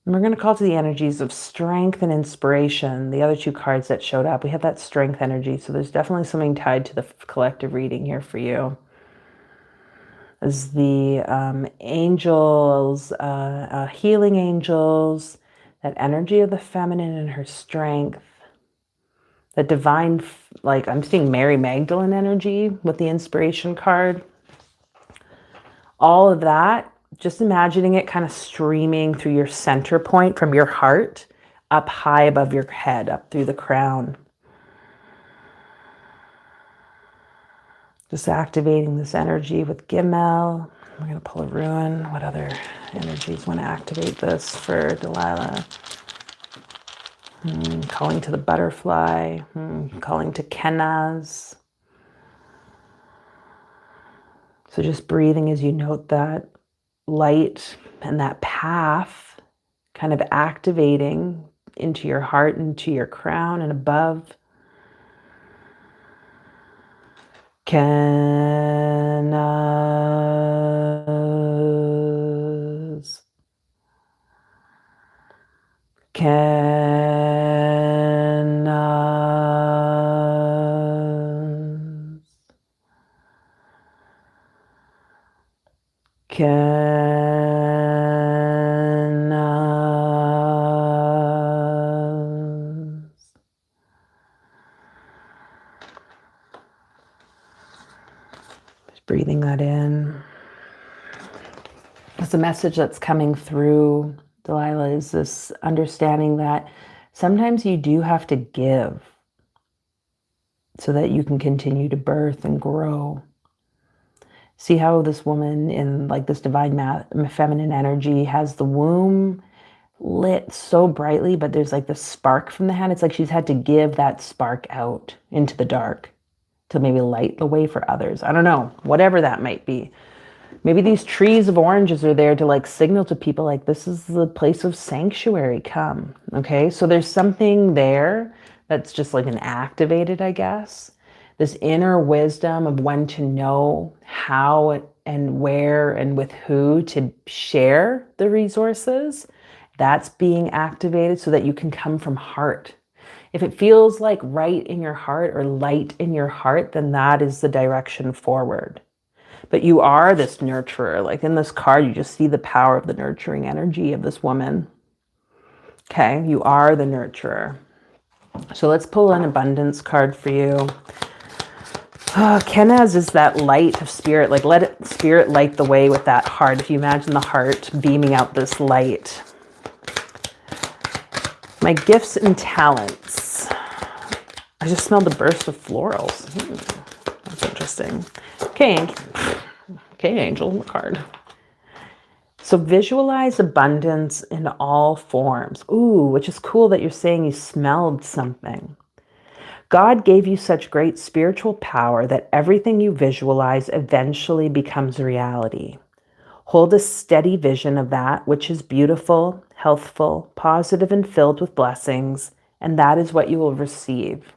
And we're going to call to the energies of strength and inspiration. The other 2 cards that showed up, we have that strength energy. So there's definitely something tied to the collective reading here for you. As the angels, healing angels, that energy of the feminine and her strength, the divine, like I'm seeing Mary Magdalene energy with the inspiration card. all of that, just imagining it kind of streaming through your center point from your heart up high above your head, up through the crown. Just activating this energy with Gimel. We're going to pull a ruin. What other energies want to activate this for Delilah? Calling to the butterfly. Calling to Kenaz. So just breathing as you note that light and that path kind of activating into your heart, into your crown and above. Kenaz. Kenaz. Kenaz. Just breathing that in. It's a message that's coming through, Delilah, is this understanding that sometimes you do have to give so that you can continue to birth and grow. See how this woman in like this divine feminine energy has the womb lit so brightly, but there's like the spark from the hand. It's like she's had to give that spark out into the dark to maybe light the way for others. I don't know, whatever that might be. Maybe these trees of oranges are there to like signal to people like this is the place of sanctuary, come. Okay, so there's something there that's just like an activated, I guess. This inner wisdom of when to know how and where and with who to share the resources, that's being activated so that you can come from heart. If it feels like right in your heart or light in your heart, then that is the direction forward. But you are this nurturer. Like in this card, you just see the power of the nurturing energy of this woman. Okay, you are the nurturer. So let's pull an abundance card for you. Kenaz is that light of spirit. Like let spirit light the way with that heart. If you imagine the heart beaming out this light. My gifts and talents. I just smelled a burst of florals. That's interesting. Okay, angel card. So visualize abundance in all forms. Ooh, which is cool that you're saying you smelled something. God gave you such great spiritual power that everything you visualize eventually becomes reality. Hold a steady vision of that which is beautiful, healthful, positive, and filled with blessings, and that is what you will receive.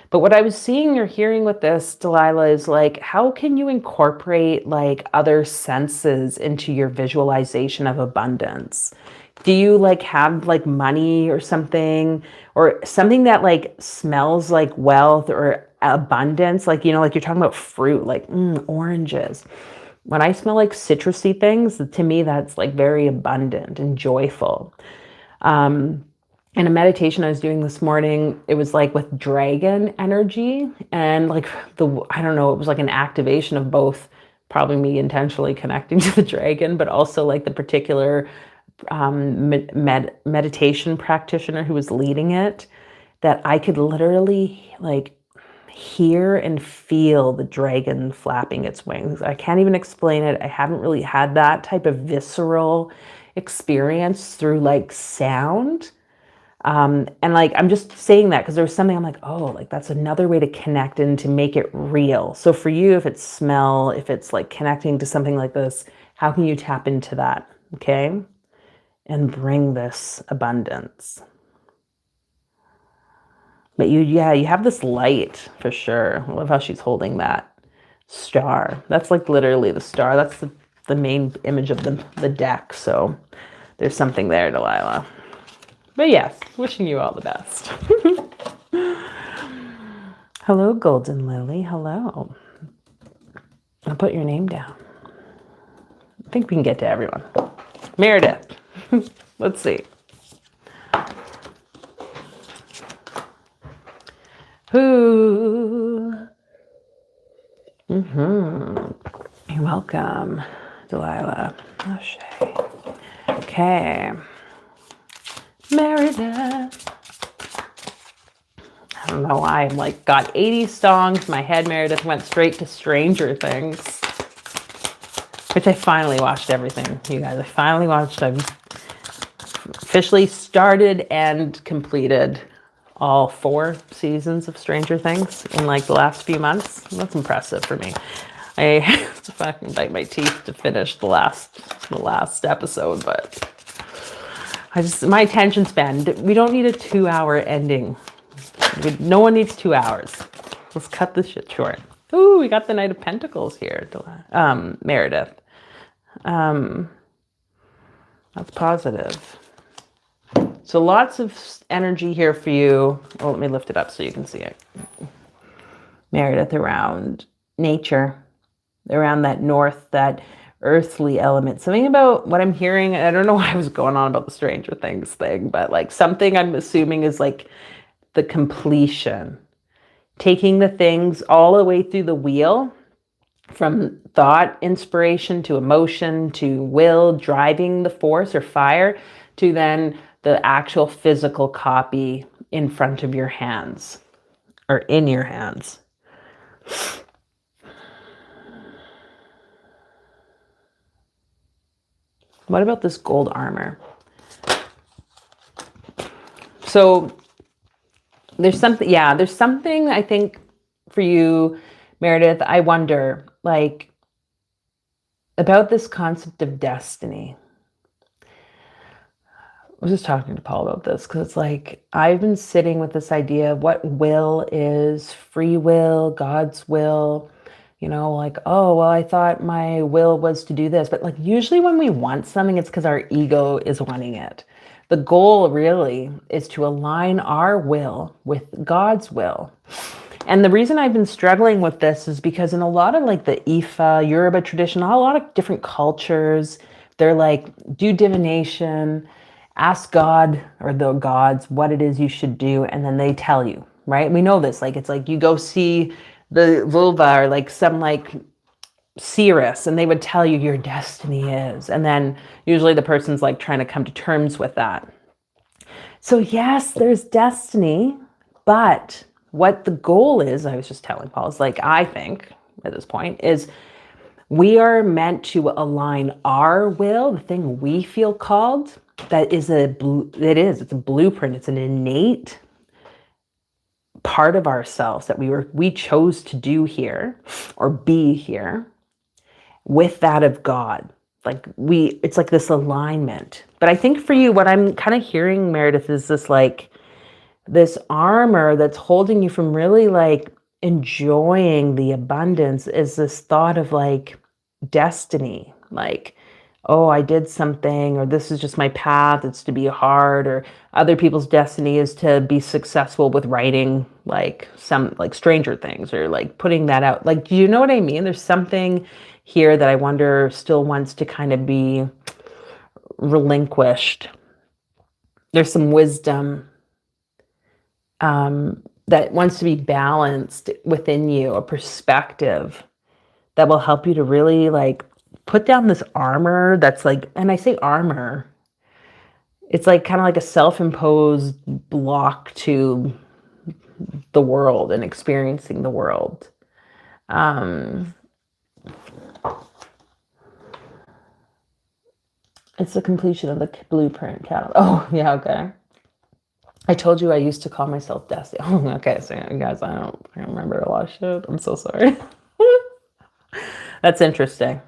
But what I was seeing or hearing with this, Delilah, is like, how can you incorporate like other senses into your visualization of abundance? Do you like have like money or something that like smells like wealth or abundance? Like, you know, like you're talking about fruit, like oranges. When I smell like citrusy things, to me, that's like very abundant and joyful. In a meditation I was doing this morning, it was like with dragon energy and like I don't know, it was like an activation of both, probably me intentionally connecting to the dragon, but also like the particular meditation practitioner who was leading it, that I could literally like hear and feel the dragon flapping its wings. I can't even explain it. I haven't really had that type of visceral experience through like sound. And like, I'm just saying that because there was something I'm like, oh, like that's another way to connect and to make it real. So for you, if it's smell, if it's like connecting to something like this, how can you tap into that? Okay. And bring this abundance. But you have this light for sure. I love how she's holding that star. That's like literally the star. That's the main image of the deck. So there's something there, Delilah. But yes, wishing you all the best. Hello, Golden Lily. Hello. I'll put your name down. I think we can get to everyone. Meredith. Let's see. Who? You're welcome. Delilah. O'Shea. Okay. Meredith. I don't know why I'm like got 80 songs. My head, Meredith went straight to Stranger Things, which I finally watched everything, you guys. I finally watched. I've officially started and completed all 4 seasons of Stranger Things in like the last few months. That's impressive for me. I have to fucking bite my teeth to finish the last episode, but my attention span, we don't need a 2-hour ending. No one needs 2 hours. Let's cut this shit short. Ooh, we got the Knight of Pentacles here, Meredith. That's positive. So lots of energy here for you. Oh, let me lift it up so you can see it. Meredith, around nature, around that north, that earthly element. Something about what I'm hearing, I don't know why I was going on about the Stranger Things thing, but like something I'm assuming is like the completion. Taking the things all the way through the wheel, from thought, inspiration, to emotion, to will, driving the force or fire, to then the actual physical copy in front of your hands or in your hands. What about this gold armor? So there's something, there's something I think for you, Meredith, I wonder, like, about this concept of destiny. I was just talking to Paul about this because it's like, I've been sitting with this idea of what will is, free will, God's will, like, oh, well, I thought my will was to do this. But like, usually when we want something, it's because our ego is wanting it. The goal really is to align our will with God's will. And the reason I've been struggling with this is because in a lot of like the Ifa, Yoruba tradition, a lot of different cultures, they're like, do divination, ask God or the gods what it is you should do, and then they tell you, right? We know this, like, it's like you go see the vulva or like some like seeress and they would tell you your destiny is. And then usually the person's like trying to come to terms with that. So yes, there's destiny, but what the goal is, I was just telling Paul, is like, I think at this point is we are meant to align our will, the thing we feel called, it's a blueprint. It's an innate part of ourselves that we chose to do here or be here with that of God. Like it's like this alignment. But I think for you, what I'm kind of hearing, Meredith, is this armor that's holding you from really like enjoying the abundance, is this thought of like destiny, like, oh, I did something, or this is just my path, it's to be hard, or other people's destiny is to be successful with writing like some like Stranger Things, or like putting that out. Like, do you know what I mean? There's something here that I wonder still wants to kind of be relinquished. There's some wisdom that wants to be balanced within you, a perspective that will help you to really like put down this armor that's like, and I say armor, it's like kind of like a self-imposed block to the world and experiencing the world. It's the completion of the blueprint catalog. Oh, yeah, okay. I told you I used to call myself Destiny. Oh, okay, so guys, I don't remember a lot of shit. I'm so sorry. That's interesting.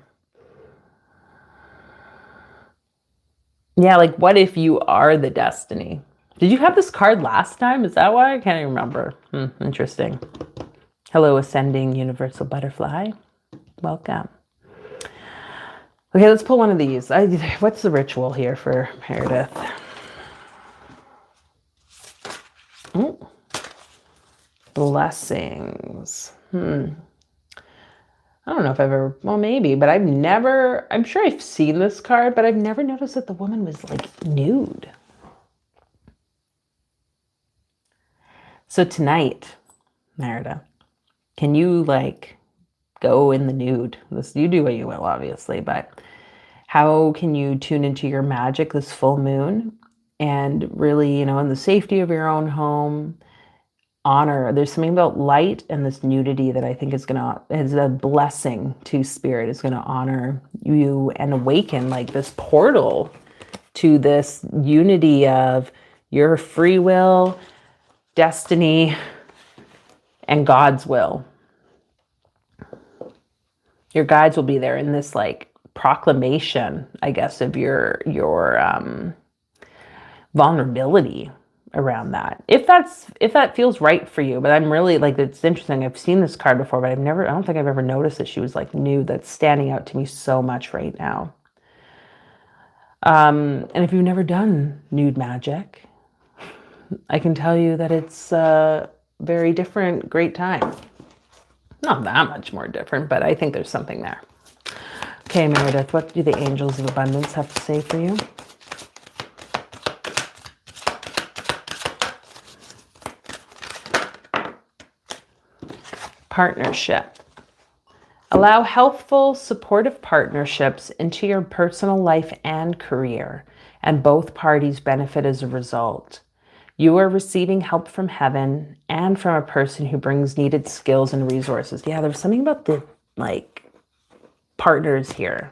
Yeah, like what if you are the destiny? Did you have this card last time? Is that why? I can't even remember. Interesting. Hello, ascending universal butterfly. Welcome. Okay, let's pull one of these. What's the ritual here for Meredith? Blessings. I don't know if I've ever, well, maybe, but I'm sure I've seen this card, but I've never noticed that the woman was like nude. So tonight, Meredith, can you like go in the nude. This, you do what you will, obviously, but how can you tune into your magic this full moon and really, you know, in the safety of your own home, honor. There's something about light and this nudity that I think is a blessing to spirit, is gonna honor you and awaken like this portal to this unity of your free will, destiny, and God's will. Your guides will be there in this like proclamation, I guess, of your vulnerability around that. If that feels right for you. But I'm really like, it's interesting. I've seen this card before, but I don't think I've ever noticed that she was like nude. That's standing out to me so much right now. And if you've never done nude magic, I can tell you that it's a very different, great time. Not that much more different, but I think there's something there. Okay, Meredith, what do the angels of abundance have to say for you? Partnership. Allow healthful, supportive partnerships into your personal life and career, and both parties benefit as a result. You are receiving help from heaven and from a person who brings needed skills and resources. Yeah, there's something about the like partners here.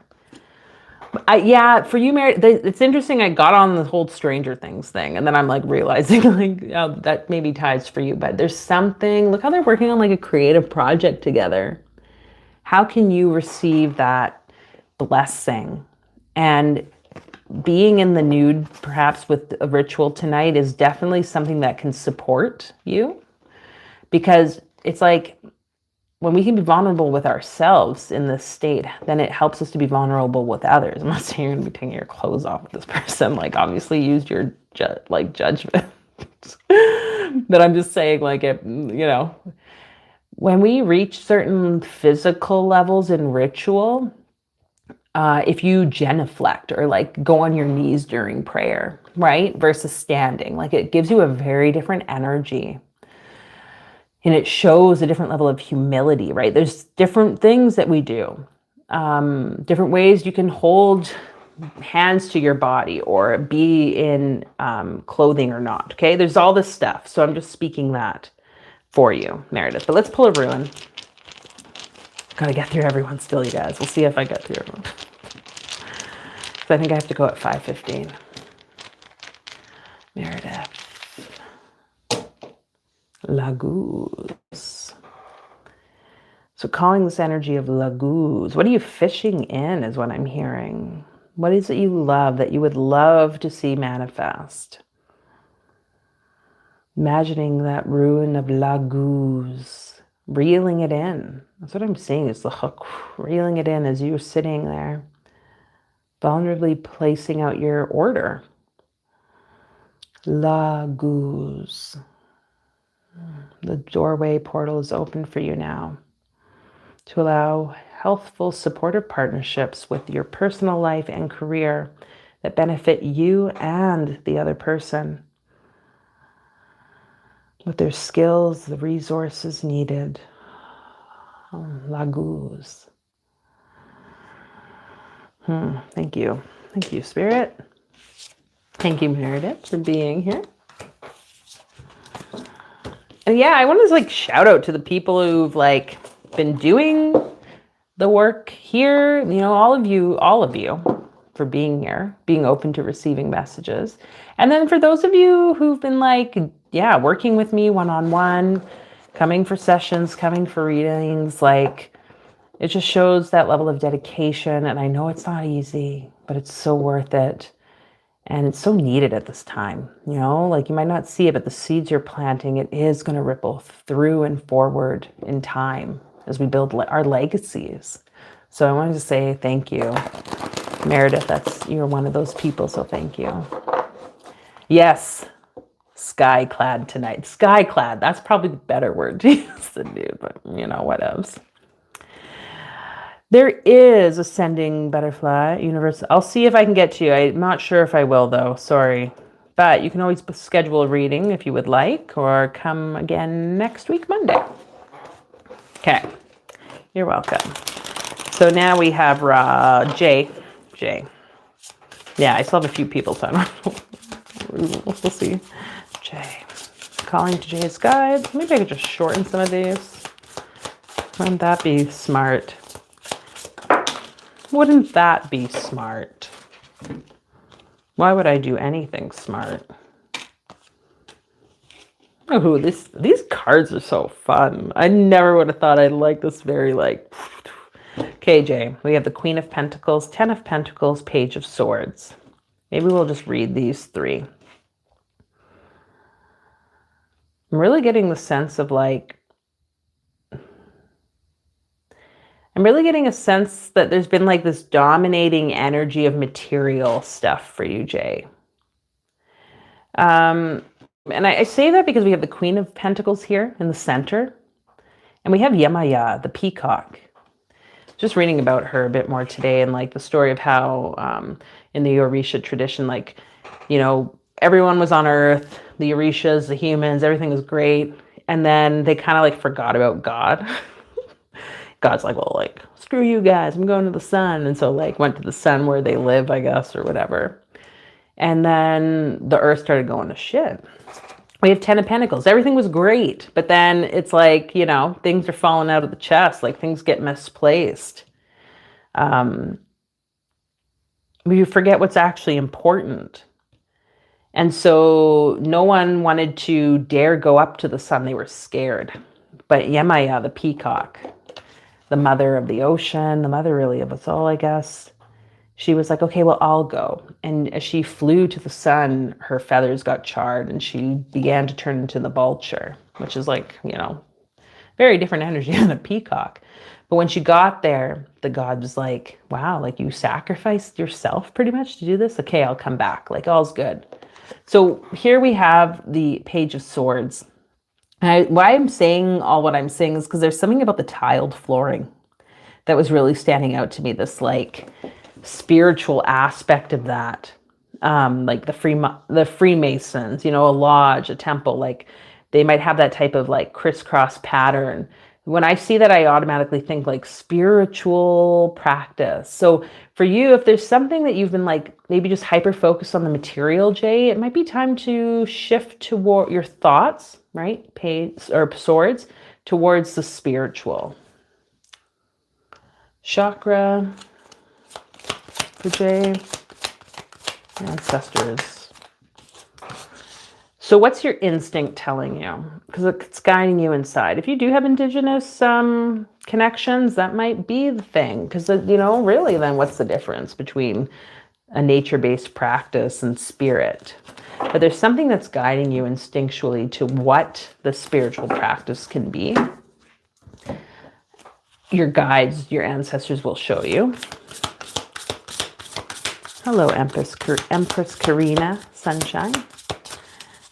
Yeah, for you, Mary, it's interesting. I got on the whole Stranger Things thing, and then I'm like realizing like, oh, that maybe ties for you. But there's something. Look how they're working on like a creative project together. How can you receive that blessing? And being in the nude, perhaps with a ritual tonight, is definitely something that can support you, because it's like, when we can be vulnerable with ourselves in this state, then it helps us to be vulnerable with others. I'm not saying you're going to be taking your clothes off with this person. Like, obviously use your judgment. But I'm just saying, like, if, you know, when we reach certain physical levels in ritual, if you genuflect or like go on your knees during prayer, right? Versus standing, like it gives you a very different energy. And it shows a different level of humility, right? There's different things that we do. Different ways you can hold hands to your body or be in clothing or not, okay? There's all this stuff. So I'm just speaking that for you, Meredith. But let's pull a ruin. Gotta get through everyone still, you guys. We'll see if I get through everyone. So I think I have to go at 5:15. Meredith. Laguz. So calling this energy of Laguz. What are you fishing in is what I'm hearing. What is it you love that you would love to see manifest? Imagining that ruin of Laguz. Reeling it in. That's what I'm seeing, is the hook. Reeling it in as you're sitting there. Vulnerably placing out your order. Laguz. The doorway portal is open for you now to allow healthful, supportive partnerships with your personal life and career that benefit you and the other person with their skills, the resources needed. Laguz. Thank you. Thank you, Spirit. Thank you, Meredith, for being here. And yeah, I want to like shout out to the people who've like been doing the work here. You know, all of you for being here, being open to receiving messages. And then for those of you who've been like, yeah, working with me one-on-one, coming for sessions, coming for readings, like it just shows that level of dedication. And I know it's not easy, but it's so worth it. And it's so needed at this time, you know, like you might not see it, but the seeds you're planting, it is going to ripple through and forward in time as we build our legacies. So I wanted to say thank you, Meredith. You're one of those people. So thank you. Yes. Sky-clad tonight. Sky-clad. That's probably the better word to use than nude, but you know, what else. There is Ascending Butterfly Universe. I'll see if I can get to you. I'm not sure if I will, though. Sorry. But you can always schedule a reading if you would like, or come again next week, Monday. Okay. You're welcome. So now we have Jay. Yeah, I still have a few people, so I don't know. We'll see. Jay. Calling to Jay's guides. Maybe I could just shorten some of these. Wouldn't that be smart? Wouldn't that be smart? Why would I do anything smart? Oh, these cards are so fun. I never would have thought I'd like this very like... Okay, Jay, we have the Queen of Pentacles, 10 of Pentacles, Page of Swords. Maybe we'll just read these three. I'm really getting the sense of like... I'm really getting a sense that there's been like this dominating energy of material stuff for you, Jay. And I say that because we have the Queen of Pentacles here in the center. And we have Yemaya, the peacock. Just reading about her a bit more today, and like the story of how in the Orisha tradition, like, you know, everyone was on Earth, the Orishas, the humans, everything was great. And then they kind of like forgot about God. God's like, well, like, screw you guys, I'm going to the sun. And so like went to the sun where they live, I guess, or whatever. And then the earth started going to shit. We have 10 of Pentacles. Everything was great. But then it's like, you know, things are falling out of the chest. Like things get misplaced. You forget what's actually important. And so no one wanted to dare go up to the sun. They were scared. But Yemaya, the peacock, the mother of the ocean, the mother really of us all, I guess, she was like, okay, well, I'll go. And as she flew to the sun, her feathers got charred and she began to turn into the vulture, which is like, you know, very different energy than a peacock. But when she got there, the god was like, wow, like you sacrificed yourself pretty much to do this? Okay, I'll come back. Like all's good. So here we have the Page of Swords. Why I'm saying all what I'm saying is because there's something about the tiled flooring that was really standing out to me. This like spiritual aspect of that, like the Freemasons, you know, a lodge, a temple, like they might have that type of like crisscross pattern. When I see that, I automatically think like spiritual practice. So for you, if there's something that you've been like maybe just hyper focused on the material, Jay, it might be time to shift toward your thoughts, right? Page or swords towards the spiritual. Chakra for Jay. Ancestors. So what's your instinct telling you? Because it's guiding you inside. If you do have indigenous connections, that might be the thing. Because, you know, really then what's the difference between a nature-based practice and spirit? But there's something that's guiding you instinctually to what the spiritual practice can be. Your guides, your ancestors will show you. Hello, Empress Karina, Sunshine.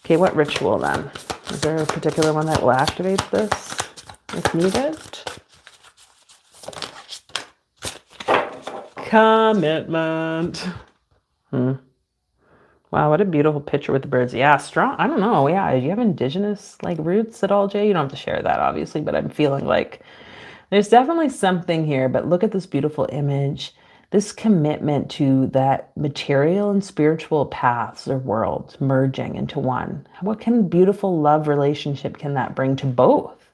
Okay, what ritual then? Is there a particular one that will activate this if needed? Commitment. Wow, what a beautiful picture with the birds. Yeah, strong. I don't know. Yeah, do you have indigenous like roots at all, Jay? You don't have to share that, obviously, but I'm feeling like there's definitely something here. But look at this beautiful image. This commitment to that material and spiritual paths or worlds merging into one. What kind of beautiful love relationship can that bring to both?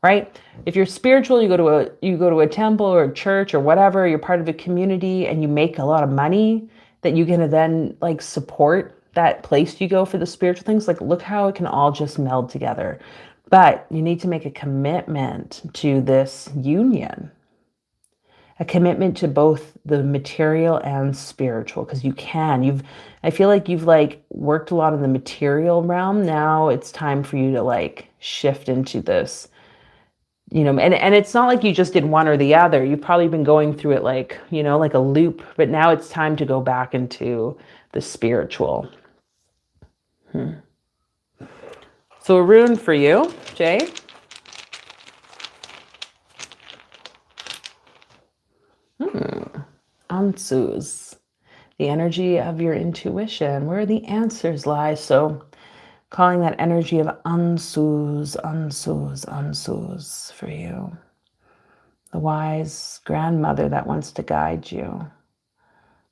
Right? If you're spiritual, you go to a temple or a church or whatever, you're part of a community and you make a lot of money that you're gonna then like support that place you go for the spiritual things. Like look how it can all just meld together. But you need to make a commitment to this union. A commitment to both the material and spiritual, because you can. I feel like you've like worked a lot in the material realm. Now it's time for you to like shift into this, you know, and it's not like you just did one or the other. You've probably been going through it like, you know, like a loop, but now it's time to go back into the spiritual. So a rune for you, Jay. Answers, the energy of your intuition, where the answers lie. So calling that energy of answers for you. the wise grandmother that wants to guide you.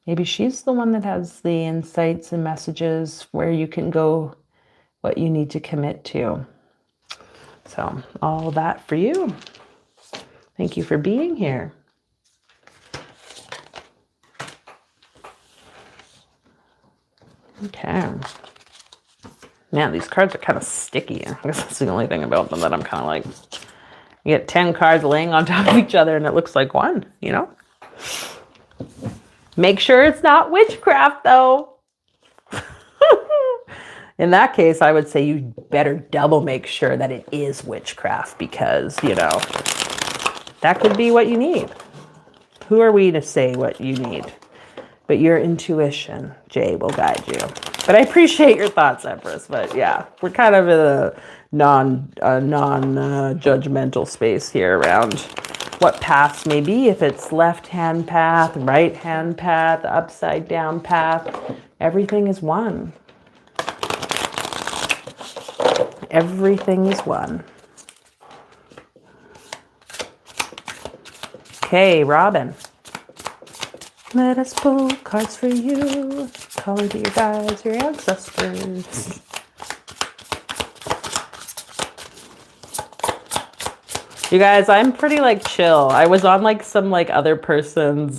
Maybe she's the one that has the insights and messages where you can go, what you need to commit to. So all that for you. Thank you for being here. Okay. Man, these cards are kind of sticky. I guess that's the only thing about them that I'm kind of like, you get 10 cards laying on top of each other and it looks like one, you know? Make sure it's not witchcraft, though. In that case, I would say you better double make sure that it is witchcraft because, you know, that could be what you need. Who are we to say what you need? But your intuition, Jay, will guide you. But I appreciate your thoughts, Empress. But yeah, we're kind of in a non-judgmental space here around what paths may be. If it's left-hand path, right-hand path, upside-down path, everything is one. Everything is one. Okay, Robin. Let us pull cards for you. Calling to your guides, your ancestors. You guys, I'm pretty like chill. I was on like some like other person's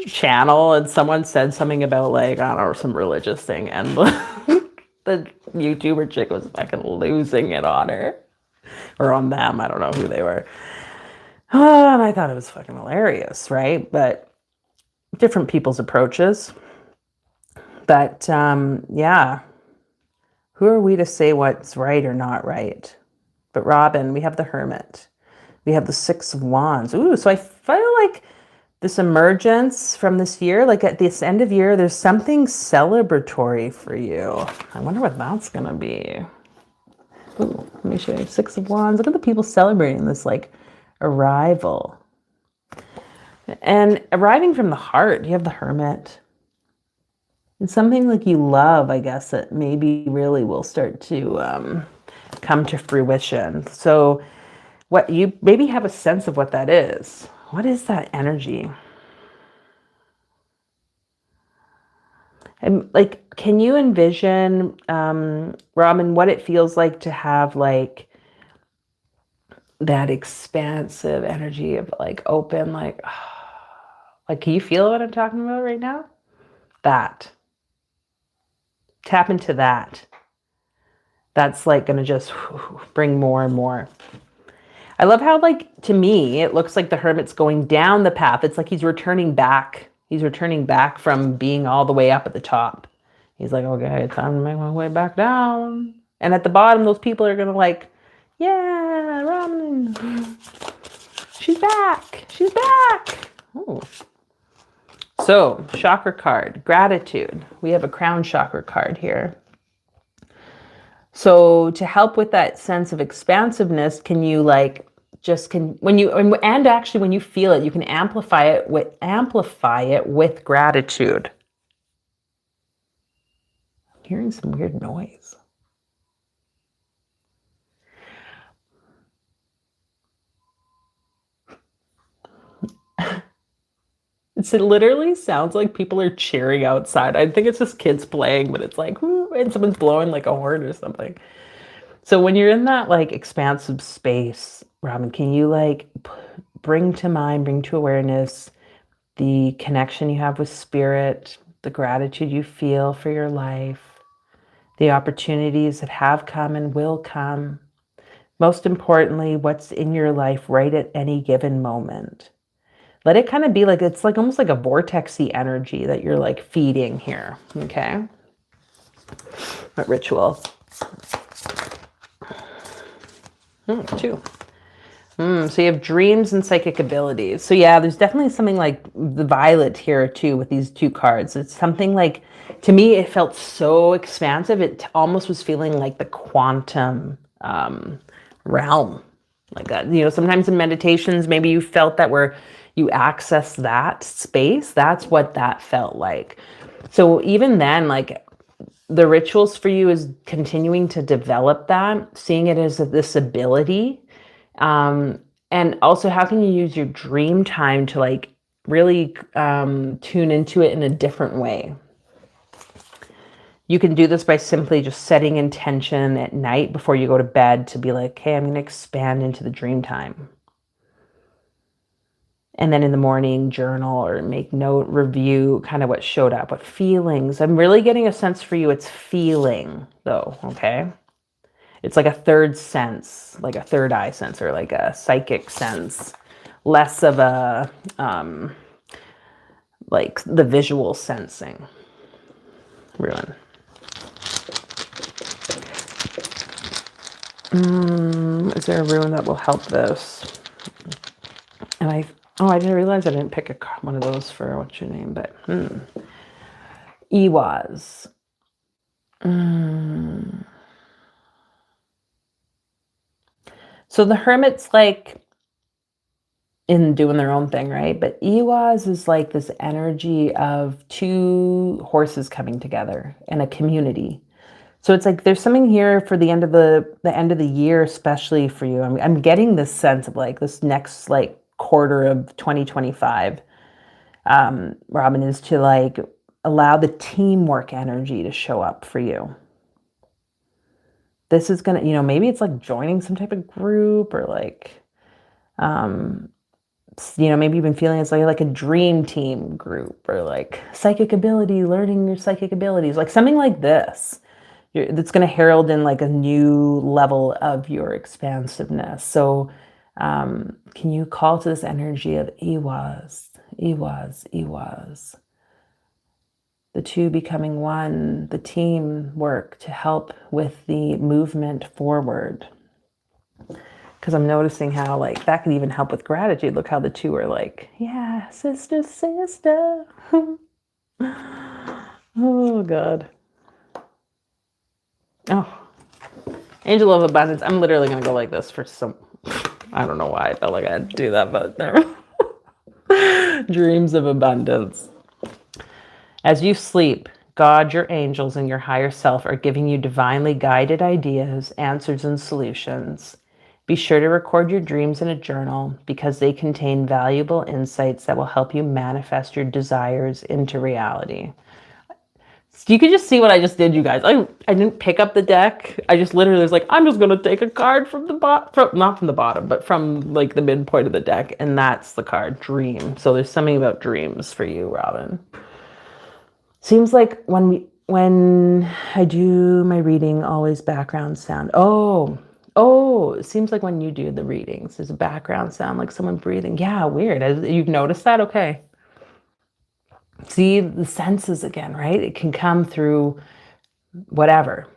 channel and someone said something about like, I don't know, some religious thing, and the YouTuber chick was fucking losing it on her. Or on them, I don't know who they were. And I thought it was fucking hilarious, right? But different people's approaches. But yeah, who are we to say what's right or not right? But Robin, we have the Hermit. We have the Six of Wands. Ooh, so I feel like this emergence from this year, like at this end of year, there's something celebratory for you. I wonder what that's going to be. Ooh, let me show you. Six of Wands. Look at the people celebrating this like arrival. And arriving from the heart, you have the Hermit. It's something like you love, I guess, that maybe really will start to come to fruition. So what you maybe have a sense of what that is. What is that energy? And like, can you envision, Robin, what it feels like to have like that expansive energy of like open, like can you feel what I'm talking about right now? That. Tap into that. That's like going to just bring more and more. I love how, like, to me, it looks like the Hermit's going down the path. It's like he's returning back. He's returning back from being all the way up at the top. He's like, okay, it's time to make my way back down. And at the bottom, those people are going to like, yeah, Robin, she's back. She's back. Ooh. So, chakra card, gratitude. We have a crown chakra card here. So to help with that sense of expansiveness, can you like when you feel it, you can amplify it with gratitude. I'm hearing some weird noise. It literally sounds like people are cheering outside. I think it's just kids playing, but it's like, whoo, and someone's blowing like a horn or something. So when you're in that like expansive space, Robin, can you like bring to awareness the connection you have with spirit, the gratitude you feel for your life, the opportunities that have come and will come. Most importantly, what's in your life right at any given moment. Let it kind of be like, it's like almost like a vortexy energy that you're like feeding here, okay? What ritual? Two. So you have dreams and psychic abilities. So yeah, there's definitely something like the violet here too with these two cards. It's something like, to me, it felt so expansive. It almost was feeling like the quantum realm. Like that, you know, sometimes in meditations, maybe you felt that where you access that space, that's what that felt like. So even then, like the rituals for you is continuing to develop that, seeing it as this ability, And also, how can you use your dream time to like really tune into it in a different way? You can do this by simply just setting intention at night before you go to bed to be like, hey, I'm going to expand into the dream time. And then in the morning, journal or make note, review kind of what showed up, what feelings. I'm really getting a sense for you. It's feeling though, okay? It's like a third sense, like a third eye sense or like a psychic sense, less of a, like the visual sensing. Ruin. Is there a ruin that will help this? And I didn't realize I didn't pick one of those for what's your name, but Iwas. So the hermit's like in doing their own thing, right? But Iwas is like this energy of two horses coming together in a community. So it's like there's something here for the end of the year, especially for you. I'm getting this sense of like this next like quarter of 2025, Robin, is to like allow the teamwork energy to show up for you. This is gonna, maybe it's like joining some type of group or like, maybe you've been feeling it's like a dream team group or like psychic ability, learning your psychic abilities, like something like this. That's going to herald in like a new level of your expansiveness. So can you call to this energy of Iwas, Iwas, Iwas? The two becoming one, the team work to help with the movement forward. Because I'm noticing how like that could even help with gratitude. Look how the two are like, yeah, sister, sister. Oh, God. Oh, angel of abundance. I'm literally going to go like this for some, I don't know why I felt like I had to do that, but there. Dreams of abundance. As you sleep, God, your angels, and your higher self are giving you divinely guided ideas, answers, and solutions. Be sure to record your dreams in a journal because they contain valuable insights that will help you manifest your desires into reality. You could just see what I just did, you guys. I didn't pick up the deck. I just literally was like, I'm just going to take a card from the bottom, not from the bottom, but from like the midpoint of the deck. And that's the card, Dream. So there's something about dreams for you, Robin. Seems like when I do my reading, always background sound. Oh, it seems like when you do the readings, there's a background sound like someone breathing. Yeah, weird. You've noticed that? Okay. See the senses again, right? It can come through whatever,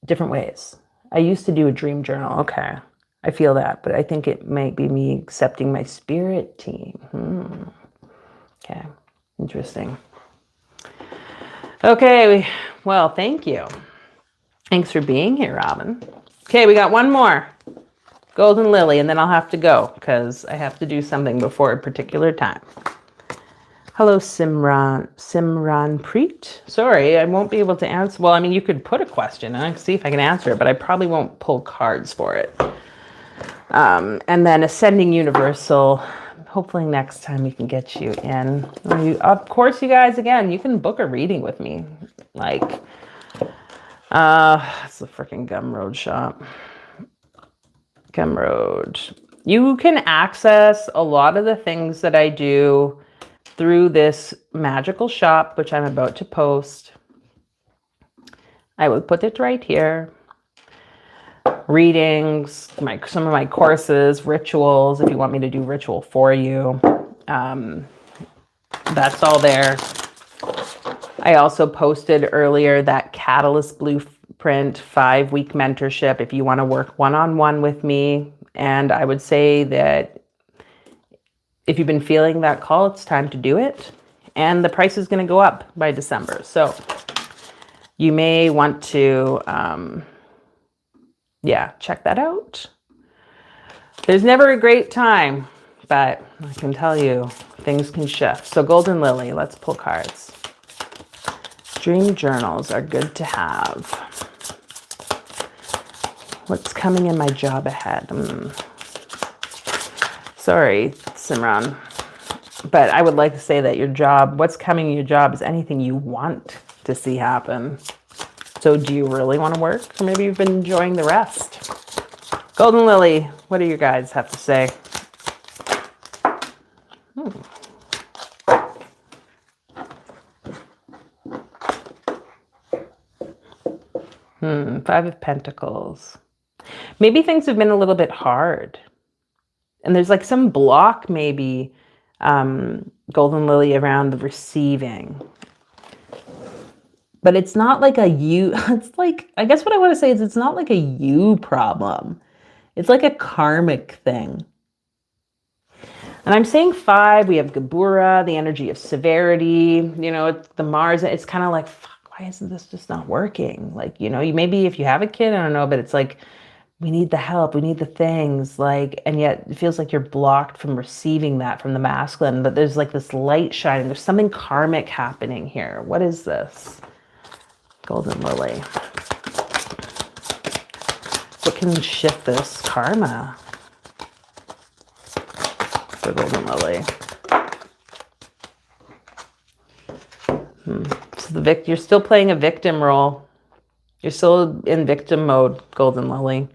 different ways. I used to do a dream journal. Okay. I feel that, but I think it might be me accepting my spirit team. Okay. Interesting. Okay. Well, thank you. Thanks for being here, Robin. Okay. We got one more. Golden Lily, and then I'll have to go because I have to do something before a particular time. Hello, Simran Preet. Sorry, I won't be able to answer. Well, I mean, you could put a question and I can see if I can answer it, but I probably won't pull cards for it. And then Ascending Universal. Hopefully next time we can get you in. Of course, you guys, again, you can book a reading with me. Like, it's the freaking Gumroad shop. Gumroad. You can access a lot of the things that I do through this magical shop, which I'm about to post. I will put it right here. Readings, some of my courses, rituals, if you want me to do ritual for you. That's all there. I also posted earlier that Catalyst Blueprint 5-week mentorship if you want to work one-on-one with me. And I would say that if you've been feeling that call, it's time to do it. And the price is going to go up by December. So you may want to, check that out. There's never a great time, but I can tell you things can shift. So Golden Lily, let's pull cards. Dream journals are good to have. What's coming in my job ahead? sorry, Simran. But I would like to say that your job, what's coming in your job is anything you want to see happen. So do you really want to work? Or maybe you've been enjoying the rest. Golden Lily, what do you guys have to say? Five of Pentacles. Maybe things have been a little bit hard. And there's like some block maybe, Golden Lily, around the receiving. But it's not like a you, it's like, I guess what I want to say is it's not like a you problem. It's like a karmic thing. And I'm saying 5, we have Gabura, the energy of severity, you know, it's the Mars, it's kind of like, fuck, why isn't this just not working? Like, you know, you maybe if you have a kid, I don't know, but it's like, we need the help, we need the things, like, and yet it feels like you're blocked from receiving that from the masculine, but there's like this light shining, there's something karmic happening here. What is this? Golden Lily. What can shift this karma for Golden Lily? So you're still playing a victim role. You're still in victim mode, Golden Lily.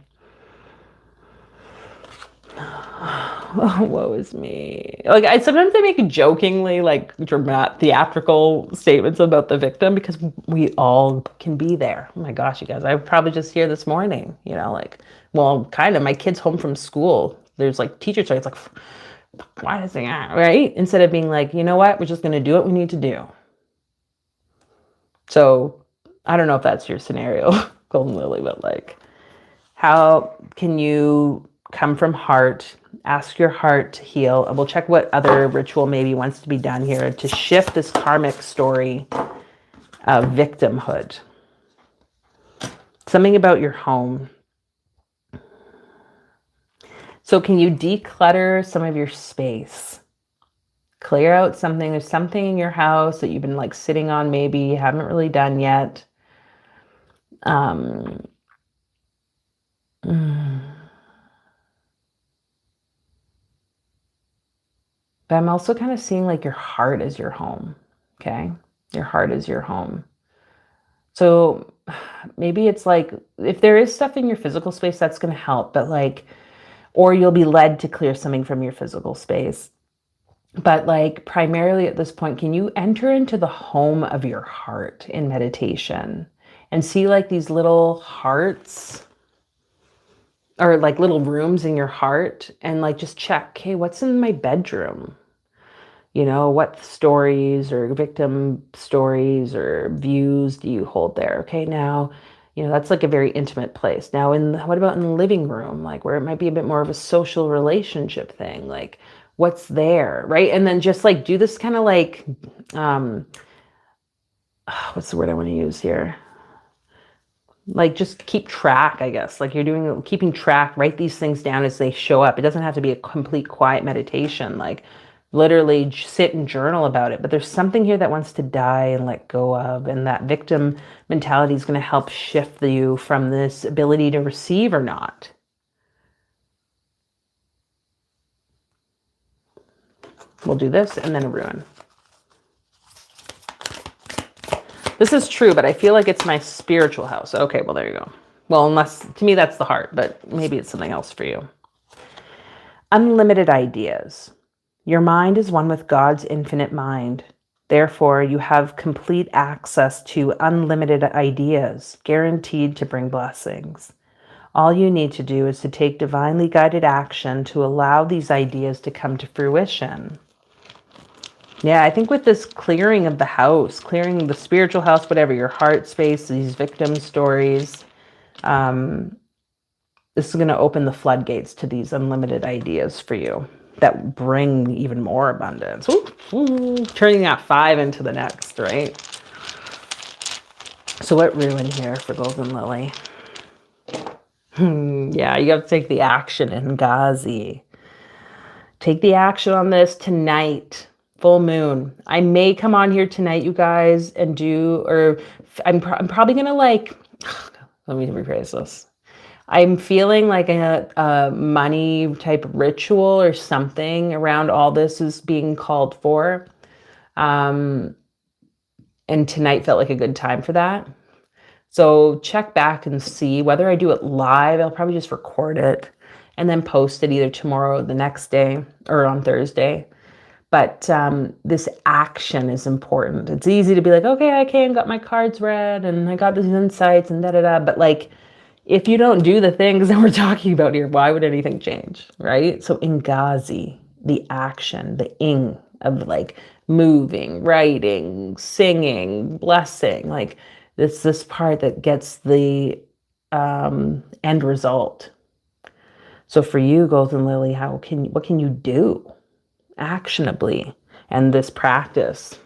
Oh, woe is me. Like sometimes I make jokingly like dramatic, theatrical statements about the victim because we all can be there. Oh my gosh, you guys, I was probably just here this morning, you know, like, well, kind of, my kid's home from school. There's like teacher strikes, like, why is it, right? Instead of being like, you know what, we're just going to do what we need to do. So I don't know if that's your scenario, Golden Lily, but like, how can you come from heart, ask your heart to heal, and we'll check what other ritual maybe wants to be done here to shift this karmic story of victimhood. Something about your home. So can you declutter some of your space? Clear out something. There's something in your house that you've been like sitting on, maybe you haven't really done yet. But I'm also kind of seeing like your heart is your home, okay? Your heart is your home. So maybe it's like, if there is stuff in your physical space, that's going to help, but like, or you'll be led to clear something from your physical space. But like primarily at this point, can you enter into the home of your heart in meditation and see like these little hearts or like little rooms in your heart and like just check, okay, what's in my bedroom? You know, what stories or victim stories or views do you hold there? Okay, now, you know, that's like a very intimate place. Now, what about in the living room? Like where it might be a bit more of a social relationship thing, like what's there, right? And then just like do this kind of like, what's the word I want to use here? Like just keep track, I guess. Like you're keeping track, write these things down as they show up. It doesn't have to be a complete quiet meditation. Like literally sit and journal about it. But there's something here that wants to die and let go of. And that victim mentality is going to help shift you from this ability to receive or not. We'll do this and then a ruin. This is true, but I feel like it's my spiritual house. Okay, well, there you go. Well, unless, to me, that's the heart, but maybe it's something else for you. Unlimited ideas. Your mind is one with God's infinite mind. Therefore, you have complete access to unlimited ideas, guaranteed to bring blessings. All you need to do is to take divinely guided action to allow these ideas to come to fruition. Yeah, I think with this clearing of the house, clearing the spiritual house, whatever, your heart space, these victim stories, this is going to open the floodgates to these unlimited ideas for you that bring even more abundance. Ooh, turning that 5 into the next, right? So what ruin here for Golden Lily? Yeah, you have to take the action in Ghazi. Take the action on this tonight. Full moon. I may come on here tonight, you guys, and do, or I'm probably going to like, let me rephrase this. I'm feeling like a money type ritual or something around all this is being called for. And tonight felt like a good time for that. So check back and see whether I do it live. I'll probably just record it and then post it either tomorrow or the next day or on Thursday. But this action is important. It's easy to be like, okay, I came, got my cards read, and I got these insights and da-da-da. But like, if you don't do the things that we're talking about here, why would anything change, right? So Ingazi, the action, the ing of like moving, writing, singing, blessing, like it's this part that gets the end result. So for you, Golden Lily, what can you do actionably? And this practice,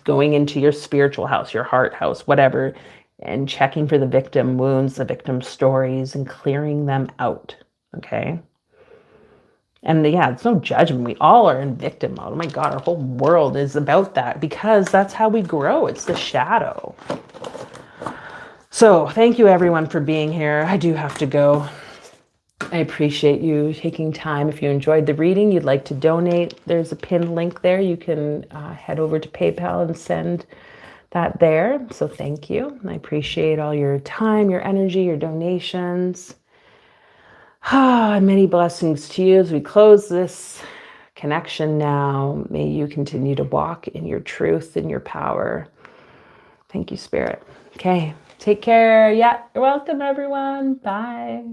going into your spiritual house, your heart house, whatever, and checking for the victim wounds, the victim stories, and clearing them out. Okay. And yeah, it's no judgment. We all are in victim mode. Oh my God, our whole world is about that because that's how we grow. It's the shadow. So thank you everyone for being here. I do have to go. I appreciate you taking time. If you enjoyed the reading, you'd like to donate, there's a pinned link there. You can head over to PayPal and send that there. So thank you. I appreciate all your time, your energy, your donations. Many blessings to you as we close this connection now. May you continue to walk in your truth and your power. Thank you, Spirit. Okay, take care. Yeah, you're welcome, everyone. Bye.